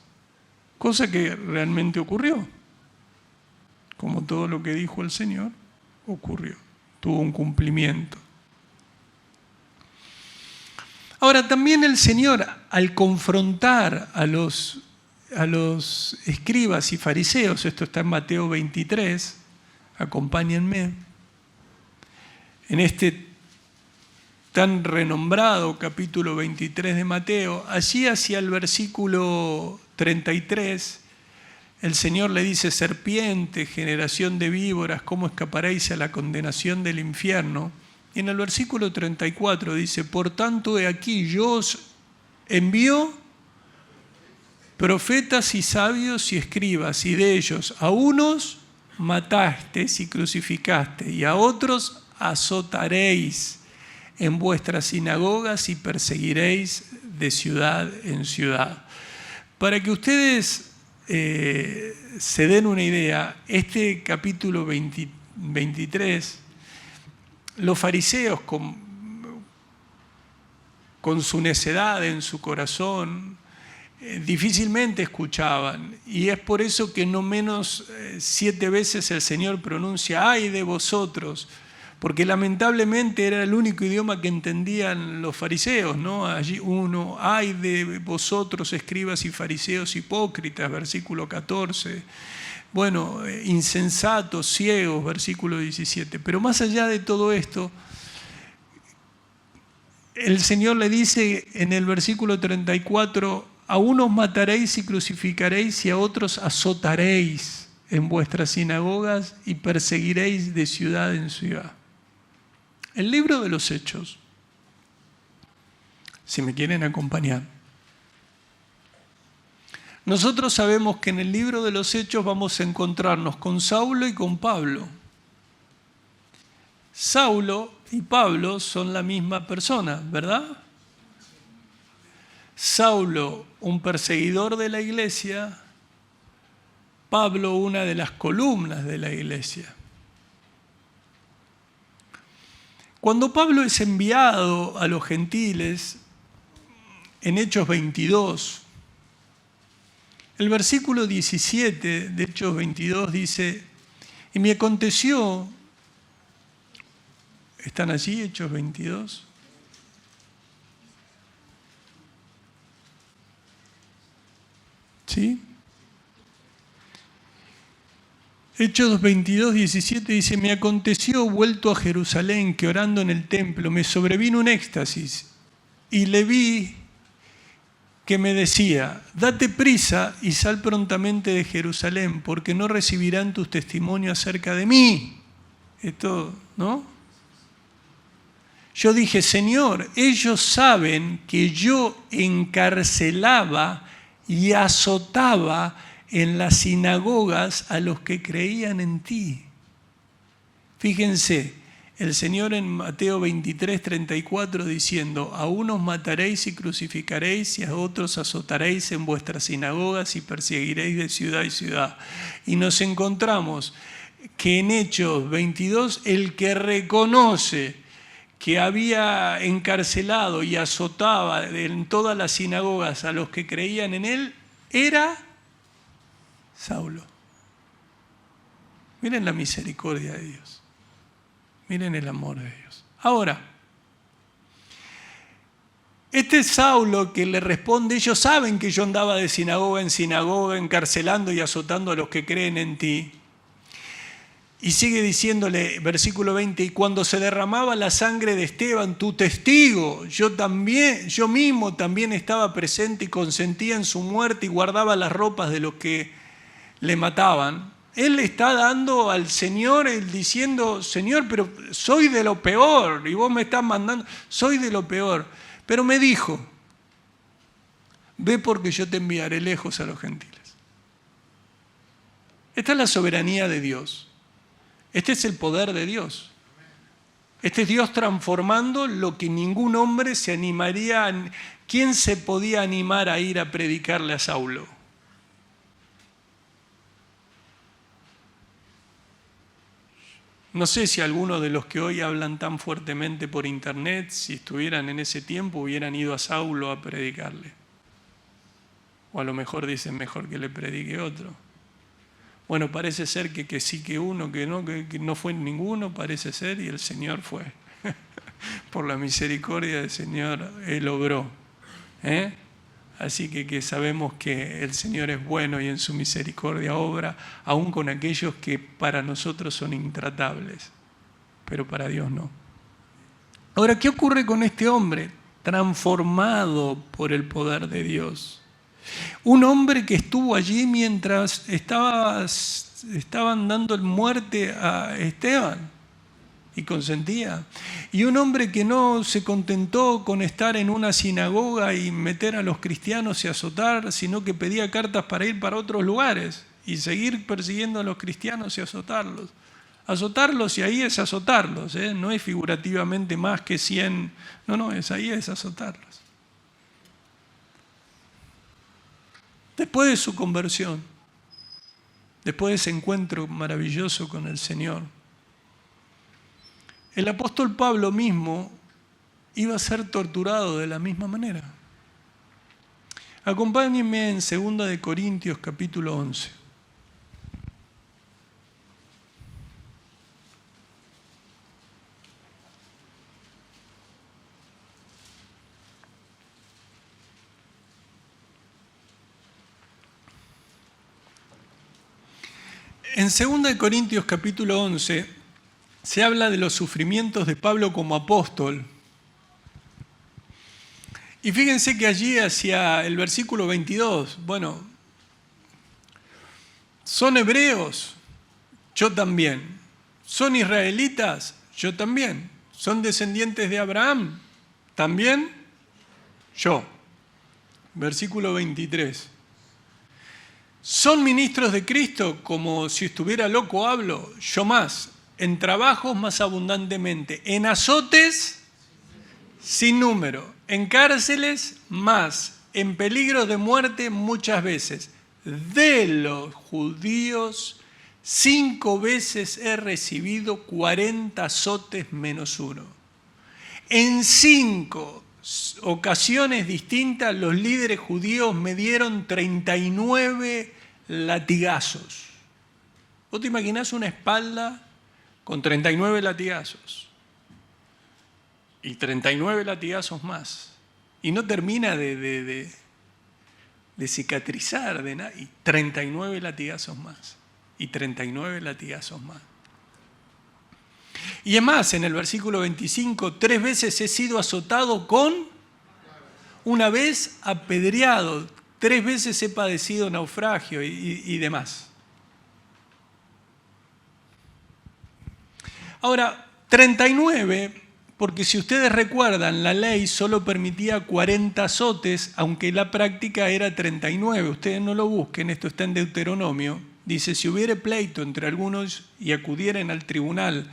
Cosa que realmente ocurrió. Como todo lo que dijo el Señor, ocurrió. Tuvo un cumplimiento. Ahora, también el Señor, al confrontar a los escribas y fariseos, esto está en Mateo 23, acompáñenme, en este tan renombrado capítulo 23 de Mateo, allí hacia el versículo 33, el Señor le dice, serpiente, generación de víboras, ¿cómo escaparéis a la condenación del infierno? Y en el versículo 34 dice, por tanto, he aquí, yo os envío profetas y sabios y escribas, y de ellos a unos matasteis y crucificasteis, y a otros azotaréis en vuestras sinagogas y perseguiréis de ciudad en ciudad. Para que ustedes se den una idea, este capítulo 23, los fariseos con su necedad en su corazón difícilmente escuchaban, y es por eso que no menos 7 veces el Señor pronuncia ¡ay de vosotros!, porque lamentablemente era el único idioma que entendían los fariseos, ¿no? Allí uno, ¡ay de vosotros, escribas y fariseos hipócritas!, versículo 14. Bueno, insensatos, ciegos, versículo 17. Pero más allá de todo esto, el Señor le dice en el versículo 34, a unos mataréis y crucificaréis y a otros azotaréis en vuestras sinagogas y perseguiréis de ciudad en ciudad. El libro de los Hechos, si me quieren acompañar. Nosotros sabemos que en el libro de los Hechos vamos a encontrarnos con Saulo y con Pablo. Saulo y Pablo son la misma persona, ¿verdad? Saulo, un perseguidor de la iglesia, Pablo, una de las columnas de la iglesia. Cuando Pablo es enviado a los gentiles, en Hechos 22, el versículo 17 de Hechos 22 dice, y me aconteció, ¿están allí Hechos 22? ¿Sí? Hechos 22, 17 dice, me aconteció vuelto a Jerusalén que orando en el templo me sobrevino un éxtasis y le vi que me decía, date prisa y sal prontamente de Jerusalén porque no recibirán tus testimonios acerca de mí. Esto, ¿no? yo dije, Señor, ellos saben que yo encarcelaba y azotaba en las sinagogas a los que creían en ti. Fíjense, el Señor en Mateo 23, 34 diciendo, a unos mataréis y crucificaréis y a otros azotaréis en vuestras sinagogas y perseguiréis de ciudad y ciudad. Y nos encontramos que en Hechos 22 el que reconoce que había encarcelado y azotaba en todas las sinagogas a los que creían en él era Saulo. Miren la misericordia de Dios. Miren el amor de Dios. Ahora, este Saulo que le responde, ellos saben que yo andaba de sinagoga en sinagoga, encarcelando y azotando a los que creen en ti. Y sigue diciéndole, versículo 20, y cuando se derramaba la sangre de Esteban, tu testigo, yo mismo también estaba presente y consentía en su muerte y guardaba las ropas de los que le mataban. Él le está dando al Señor, él diciendo, Señor, pero soy de lo peor, y vos me estás mandando, soy de lo peor. Pero me dijo, ve porque yo te enviaré lejos a los gentiles. Esta es la soberanía de Dios. Este es el poder de Dios. Este es Dios transformando lo que ningún hombre se animaría. ¿Quién se podía animar a ir a predicarle a Saulo? No sé si algunos de los que hoy hablan tan fuertemente por internet, si estuvieran en ese tiempo, hubieran ido a Saulo a predicarle. O a lo mejor dicen mejor que le predique otro. Bueno, parece ser que sí, que uno, que no fue ninguno, parece ser, y el Señor fue. Por la misericordia del Señor, Él obró. Así que sabemos que el Señor es bueno y en su misericordia obra, aún con aquellos que para nosotros son intratables, pero para Dios no. Ahora, ¿qué ocurre con este hombre? Transformado por el poder de Dios. Un hombre que estuvo allí mientras estaban dando muerte a Esteban y consentía. Y un hombre que no se contentó con estar en una sinagoga y meter a los cristianos y azotar, sino que pedía cartas para ir para otros lugares y seguir persiguiendo a los cristianos y azotarlos. Azotarlos, y ahí es azotarlos, no es figurativamente más que 100, ahí es azotarlos. Después de su conversión, después de ese encuentro maravilloso con el Señor, el apóstol Pablo mismo iba a ser torturado de la misma manera. Acompáñenme en 2 Corintios capítulo 11. En 2 Corintios capítulo 11 se habla de los sufrimientos de Pablo como apóstol. Y fíjense que allí hacia el versículo 22, son hebreos, yo también. Son israelitas, yo también. Son descendientes de Abraham, también yo. Versículo 23. ¿Son ministros de Cristo? Como si estuviera loco hablo, yo más. En trabajos más abundantemente. En azotes sin número. En cárceles más. En peligro de muerte muchas veces. De los judíos 5 veces he recibido 40 azotes menos uno. En 5 ocasiones distintas los líderes judíos me dieron 39 latigazos. ¿Vos te imaginás una espalda con 39 latigazos? Y 39 latigazos más. Y no termina de cicatrizar de nada. Y 39 latigazos más. Y 39 latigazos más. Y es más, en el versículo 25, 3 veces he sido azotado con, una vez apedreado, 3 veces he padecido naufragio y demás. Ahora, 39 Porque si ustedes recuerdan, la ley solo permitía 40 azotes, aunque la práctica era 39. Ustedes no lo busquen, esto está en Deuteronomio. Dice, si hubiere pleito entre algunos y acudieren al tribunal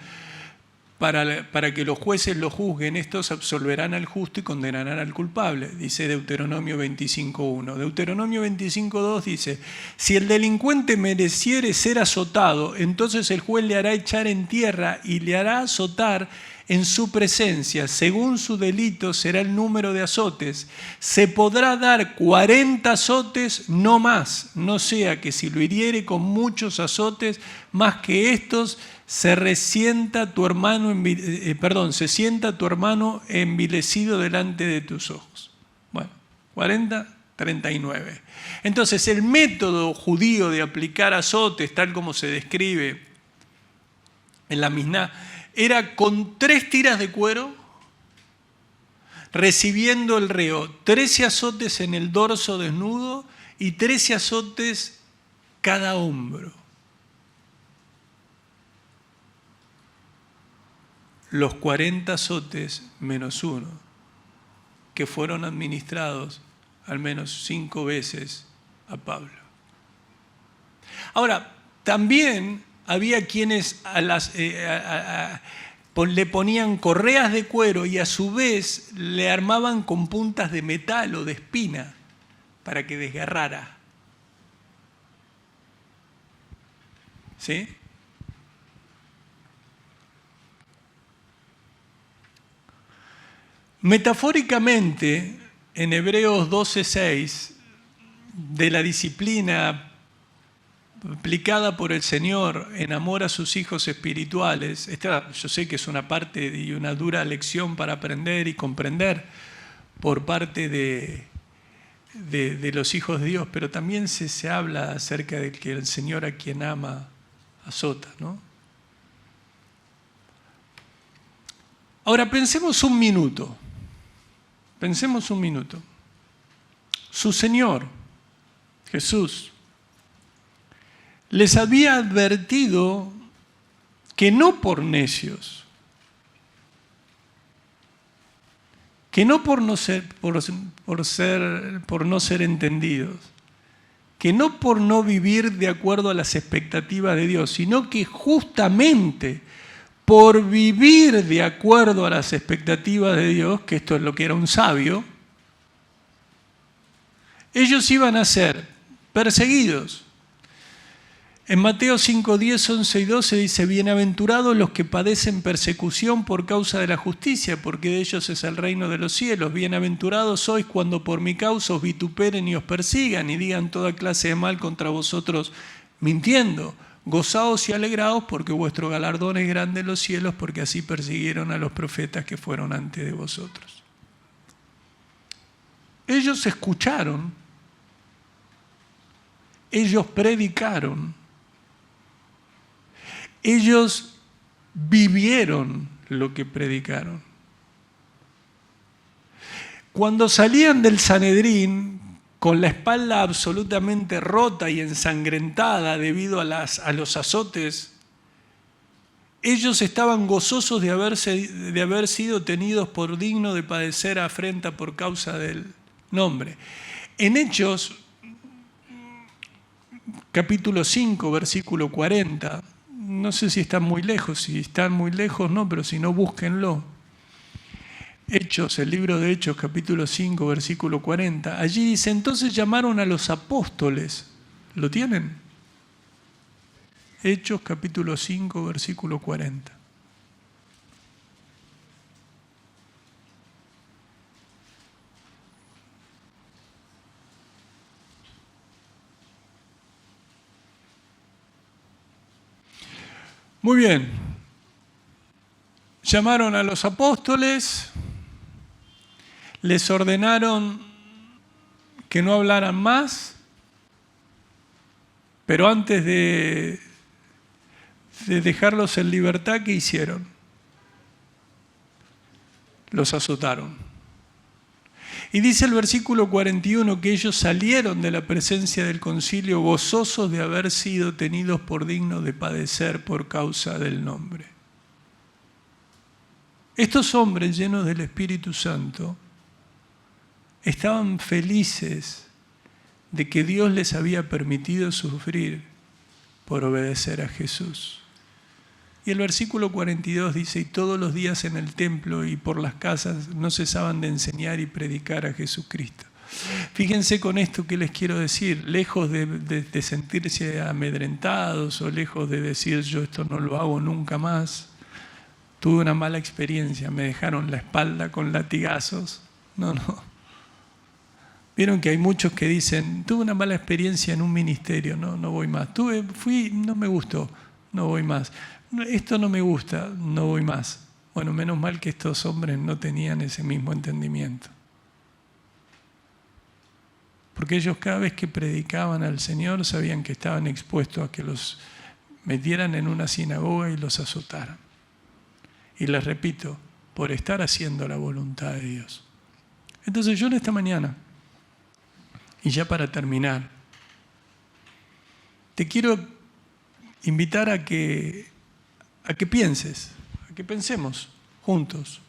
para que los jueces lo juzguen, estos absolverán al justo y condenarán al culpable, dice Deuteronomio 25.1. Deuteronomio 25.2 dice, si el delincuente mereciere ser azotado, entonces el juez le hará echar en tierra y le hará azotar en su presencia. Según su delito será el número de azotes. Se podrá dar 40 azotes, no más, no sea que si lo hiriere con muchos azotes, más que estos, se sienta tu hermano envilecido delante de tus ojos. Bueno, 40, 39. Entonces, el método judío de aplicar azotes, tal como se describe en la Misná, era con 3 tiras de cuero, recibiendo el reo 13 azotes en el dorso desnudo y 13 azotes cada hombro. Los 40 azotes menos 1, que fueron administrados al menos 5 veces a Pablo. Ahora, también había quienes le ponían correas de cuero y a su vez le armaban con puntas de metal o de espina para que desgarrara. ¿Sí? Metafóricamente, en Hebreos 12:6, de la disciplina aplicada por el Señor en amor a sus hijos espirituales, esta yo sé que es una parte y una dura lección para aprender y comprender por parte de los hijos de Dios, pero también se habla acerca de que el Señor a quien ama azota, ¿no? Ahora pensemos un minuto. Su Señor, Jesús, les había advertido que no por necios, que no por no ser entendidos, que no por no vivir de acuerdo a las expectativas de Dios, sino que justamente por vivir de acuerdo a las expectativas de Dios, que esto es lo que era un sabio, ellos iban a ser perseguidos. En Mateo 5, 10, 11 y 12 dice, bienaventurados los que padecen persecución por causa de la justicia, porque de ellos es el reino de los cielos. Bienaventurados sois cuando por mi causa os vituperen y os persigan y digan toda clase de mal contra vosotros mintiendo. Gozaos y alegraos porque vuestro galardón es grande en los cielos, porque así persiguieron a los profetas que fueron antes de vosotros. Ellos escucharon, ellos predicaron, ellos vivieron lo que predicaron. Cuando salían del Sanedrín, con la espalda absolutamente rota y ensangrentada debido a los azotes, ellos estaban gozosos de haber sido tenidos por digno de padecer afrenta por causa del nombre. En Hechos, capítulo 5, versículo 40, no sé si están muy lejos, no, pero si no, búsquenlo. Hechos, el libro de Hechos, capítulo 5, versículo 40. Allí dice, entonces llamaron a los apóstoles. ¿Lo tienen? Hechos, capítulo 5, versículo 40. Muy bien. Llamaron a los apóstoles, les ordenaron que no hablaran más, pero antes de dejarlos en libertad, ¿qué hicieron? Los azotaron. Y dice el versículo 41 que ellos salieron de la presencia del concilio gozosos de haber sido tenidos por dignos de padecer por causa del nombre. Estos hombres llenos del Espíritu Santo estaban felices de que Dios les había permitido sufrir por obedecer a Jesús. Y el versículo 42 dice: y todos los días en el templo y por las casas no cesaban de enseñar y predicar a Jesucristo. Fíjense con esto que les quiero decir, lejos de sentirse amedrentados o lejos de decir yo esto no lo hago nunca más, tuve una mala experiencia, me dejaron la espalda con latigazos. No. Vieron que hay muchos que dicen, tuve una mala experiencia en un ministerio, no voy más. Fui, no me gustó, no voy más. Esto no me gusta, no voy más. Bueno, menos mal que estos hombres no tenían ese mismo entendimiento. Porque ellos cada vez que predicaban al Señor sabían que estaban expuestos a que los metieran en una sinagoga y los azotaran. Y les repito, por estar haciendo la voluntad de Dios. Entonces yo en esta mañana, y ya para terminar, te quiero invitar a que pienses, a que pensemos juntos.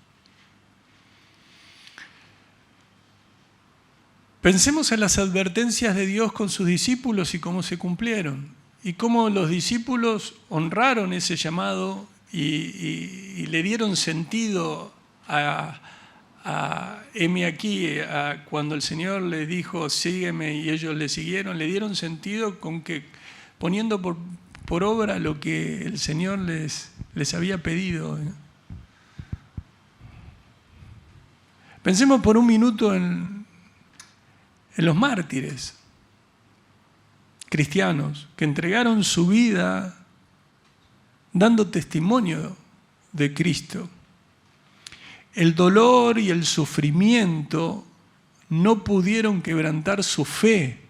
Pensemos en las advertencias de Dios con sus discípulos y cómo se cumplieron. Y cómo los discípulos honraron ese llamado y le dieron sentido heme aquí, cuando el Señor les dijo, sígueme, y ellos le siguieron, le dieron sentido con que poniendo por obra lo que el Señor les había pedido. Pensemos por un minuto en los mártires cristianos que entregaron su vida dando testimonio de Cristo. El dolor y el sufrimiento no pudieron quebrantar su fe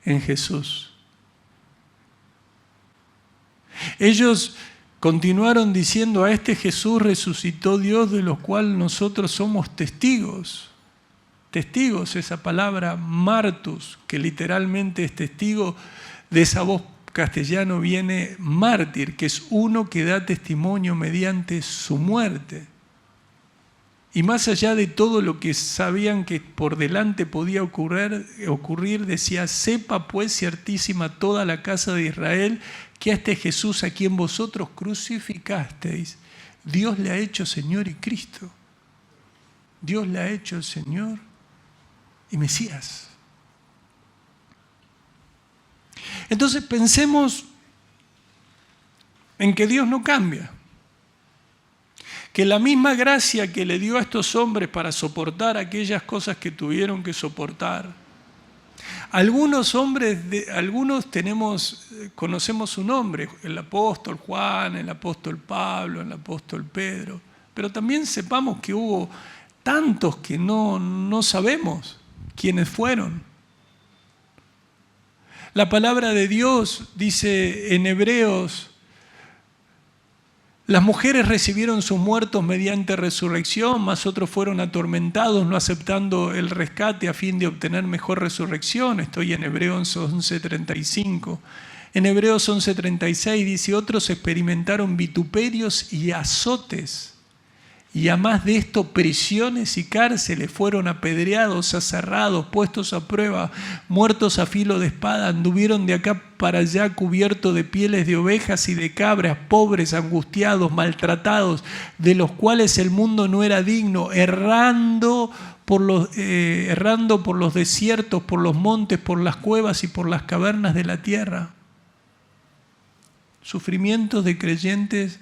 en Jesús. Ellos continuaron diciendo, a este Jesús resucitó Dios, de lo cual nosotros somos testigos. Testigos, esa palabra martus, que literalmente es testigo, de esa voz castellano viene mártir, que es uno que da testimonio mediante su muerte. Y más allá de todo lo que sabían que por delante podía ocurrir, decía, sepa pues ciertísima toda la casa de Israel, que a este Jesús a quien vosotros crucificasteis, Dios le ha hecho Señor y Cristo. Dios le ha hecho Señor y Mesías. Entonces pensemos en que Dios no cambia. Que la misma gracia que le dio a estos hombres para soportar aquellas cosas que tuvieron que soportar. Algunos hombres, conocemos su nombre, el apóstol Juan, el apóstol Pablo, el apóstol Pedro, pero también sepamos que hubo tantos que no sabemos quiénes fueron. La palabra de Dios dice en Hebreos, las mujeres recibieron sus muertos mediante resurrección, mas otros fueron atormentados, no aceptando el rescate a fin de obtener mejor resurrección. Estoy en Hebreos 11:35. En Hebreos 11:36 dice, otros experimentaron vituperios y azotes. Y a más de esto, prisiones y cárceles, fueron apedreados, aserrados, puestos a prueba, muertos a filo de espada, anduvieron de acá para allá cubiertos de pieles de ovejas y de cabras, pobres, angustiados, maltratados, de los cuales el mundo no era digno, errando por los desiertos, por los montes, por las cuevas y por las cavernas de la tierra. Sufrimientos de creyentes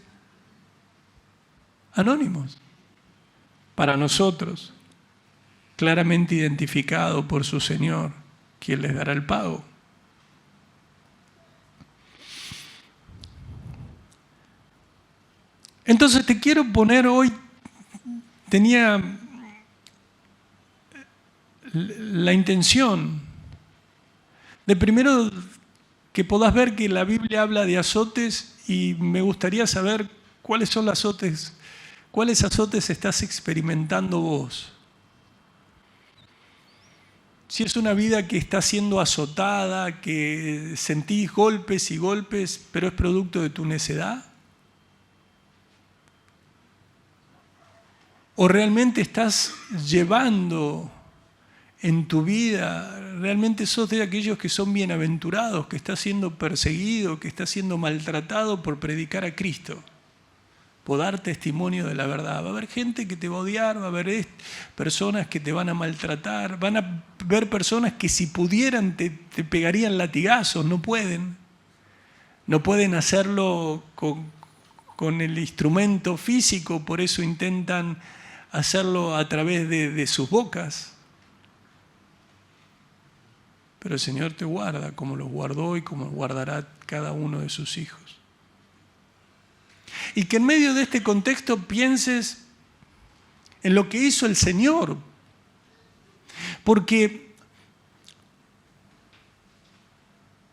anónimos, para nosotros, claramente identificado por su Señor, quien les dará el pago. Entonces te quiero poner hoy, tenía la intención de primero que podás ver que la Biblia habla de azotes y me gustaría saber cuáles son los azotes. ¿Cuáles azotes estás experimentando vos? Si es una vida que está siendo azotada, que sentís golpes y golpes, pero es producto de tu necedad. ¿O realmente estás llevando en tu vida, realmente sos de aquellos que son bienaventurados, que está siendo perseguido, que está siendo maltratado por predicar a Cristo, por dar testimonio de la verdad? Va a haber gente que te va a odiar, va a haber personas que te van a maltratar, van a haber personas que si pudieran te pegarían latigazos, no pueden. No pueden hacerlo con el instrumento físico, por eso intentan hacerlo a través de sus bocas. Pero el Señor te guarda como los guardó y como guardará cada uno de sus hijos. Y que en medio de este contexto pienses en lo que hizo el Señor. Porque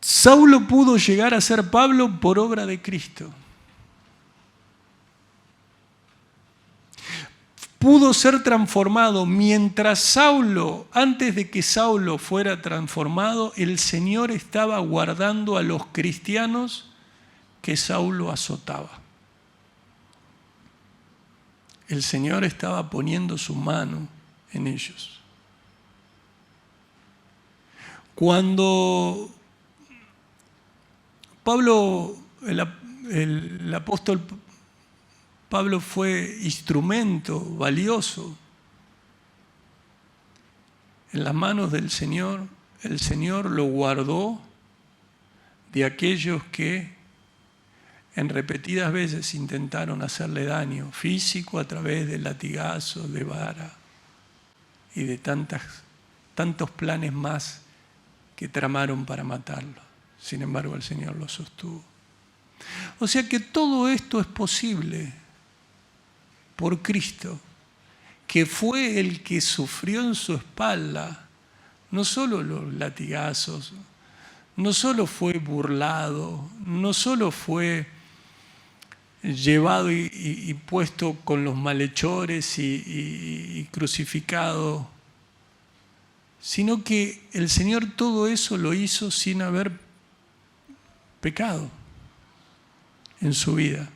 Saulo pudo llegar a ser Pablo por obra de Cristo. Pudo ser transformado mientras Saulo, antes de que Saulo fuera transformado, el Señor estaba guardando a los cristianos que Saulo azotaba. El Señor estaba poniendo su mano en ellos. Cuando Pablo, el apóstol Pablo fue instrumento valioso en las manos del Señor, el Señor lo guardó de aquellos que en repetidas veces intentaron hacerle daño físico a través de latigazos, de vara y de tantos planes más que tramaron para matarlo. Sin embargo, el Señor lo sostuvo. O sea que todo esto es posible por Cristo, que fue el que sufrió en su espalda no solo los latigazos, no solo fue burlado, no solo fue llevado y puesto con los malhechores y crucificado, sino que el Señor todo eso lo hizo sin haber pecado en su vida.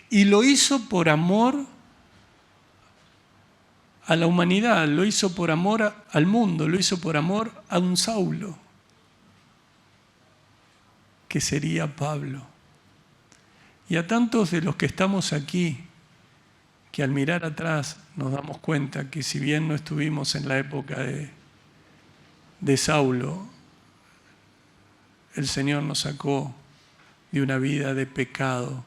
Y lo hizo por amor a la humanidad, lo hizo por amor al mundo, lo hizo por amor a un Saulo, que sería Pablo. Y a tantos de los que estamos aquí, que al mirar atrás nos damos cuenta que si bien no estuvimos en la época de Saulo, el Señor nos sacó de una vida de pecado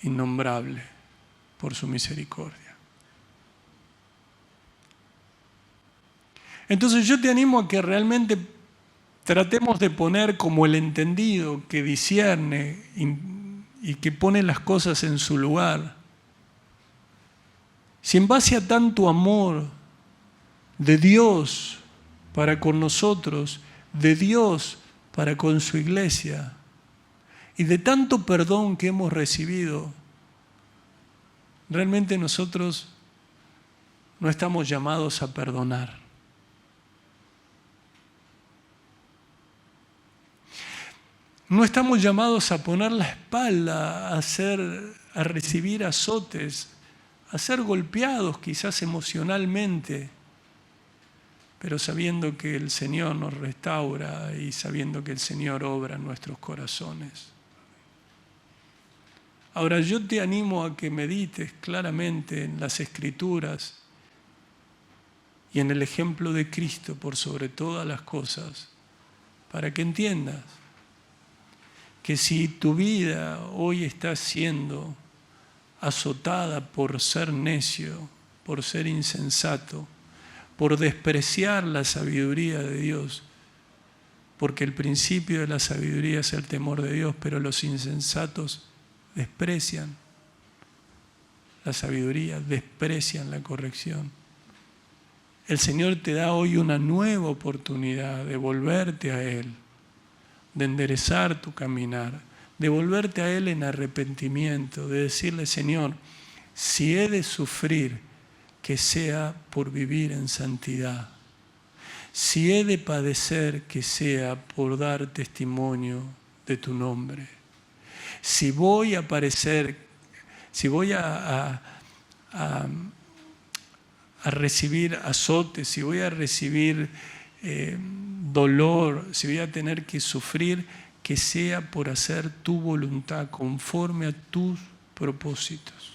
innombrable por su misericordia. Entonces yo te animo a que realmente tratemos de poner como el entendido que discierne y que pone las cosas en su lugar. Si en base a tanto amor de Dios para con nosotros, de Dios para con su iglesia, y de tanto perdón que hemos recibido, realmente nosotros no estamos llamados a perdonar. No estamos llamados a poner la espalda, a recibir azotes, a ser golpeados quizás emocionalmente, pero sabiendo que el Señor nos restaura y sabiendo que el Señor obra en nuestros corazones. Ahora yo te animo a que medites claramente en las Escrituras y en el ejemplo de Cristo por sobre todas las cosas, para que entiendas que si tu vida hoy está siendo azotada por ser necio, por ser insensato, por despreciar la sabiduría de Dios, porque el principio de la sabiduría es el temor de Dios, pero los insensatos desprecian la sabiduría, desprecian la corrección. El Señor te da hoy una nueva oportunidad de volverte a Él, de enderezar tu caminar, de volverte a Él en arrepentimiento, de decirle: Señor, si he de sufrir, que sea por vivir en santidad. Si he de padecer, que sea por dar testimonio de tu nombre. Si voy a padecer si voy a recibir azotes, si voy a recibir dolor, si voy a tener que sufrir, que sea por hacer tu voluntad conforme a tus propósitos.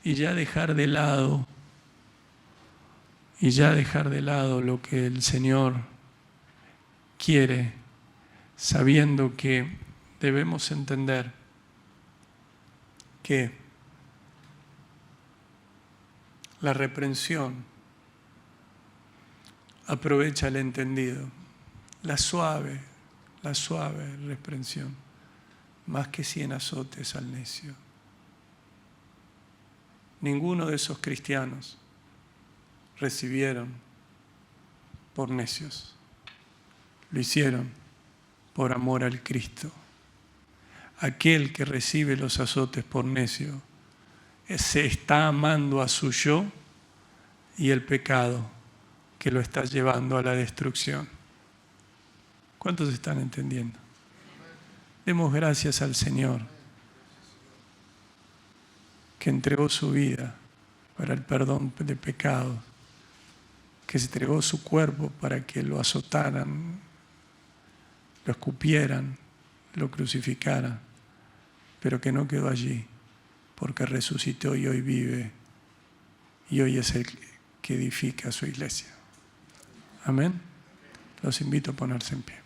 Y ya dejar de lado lo que el Señor quiere, sabiendo que debemos entender que la reprensión aprovecha al entendido, la suave reprensión, más que 100 azotes al necio. Ninguno de esos cristianos recibieron por necios, lo hicieron por amor al Cristo. Aquel que recibe los azotes por necio se está amando a su yo y el pecado que lo está llevando a la destrucción. ¿Cuántos están entendiendo? Demos gracias al Señor que entregó su vida para el perdón de pecados, que se entregó su cuerpo para que lo azotaran, lo escupieran, lo crucificaran, pero que no quedó allí, porque resucitó y hoy vive, y hoy es el que edifica su iglesia. Amén. Los invito a ponerse en pie.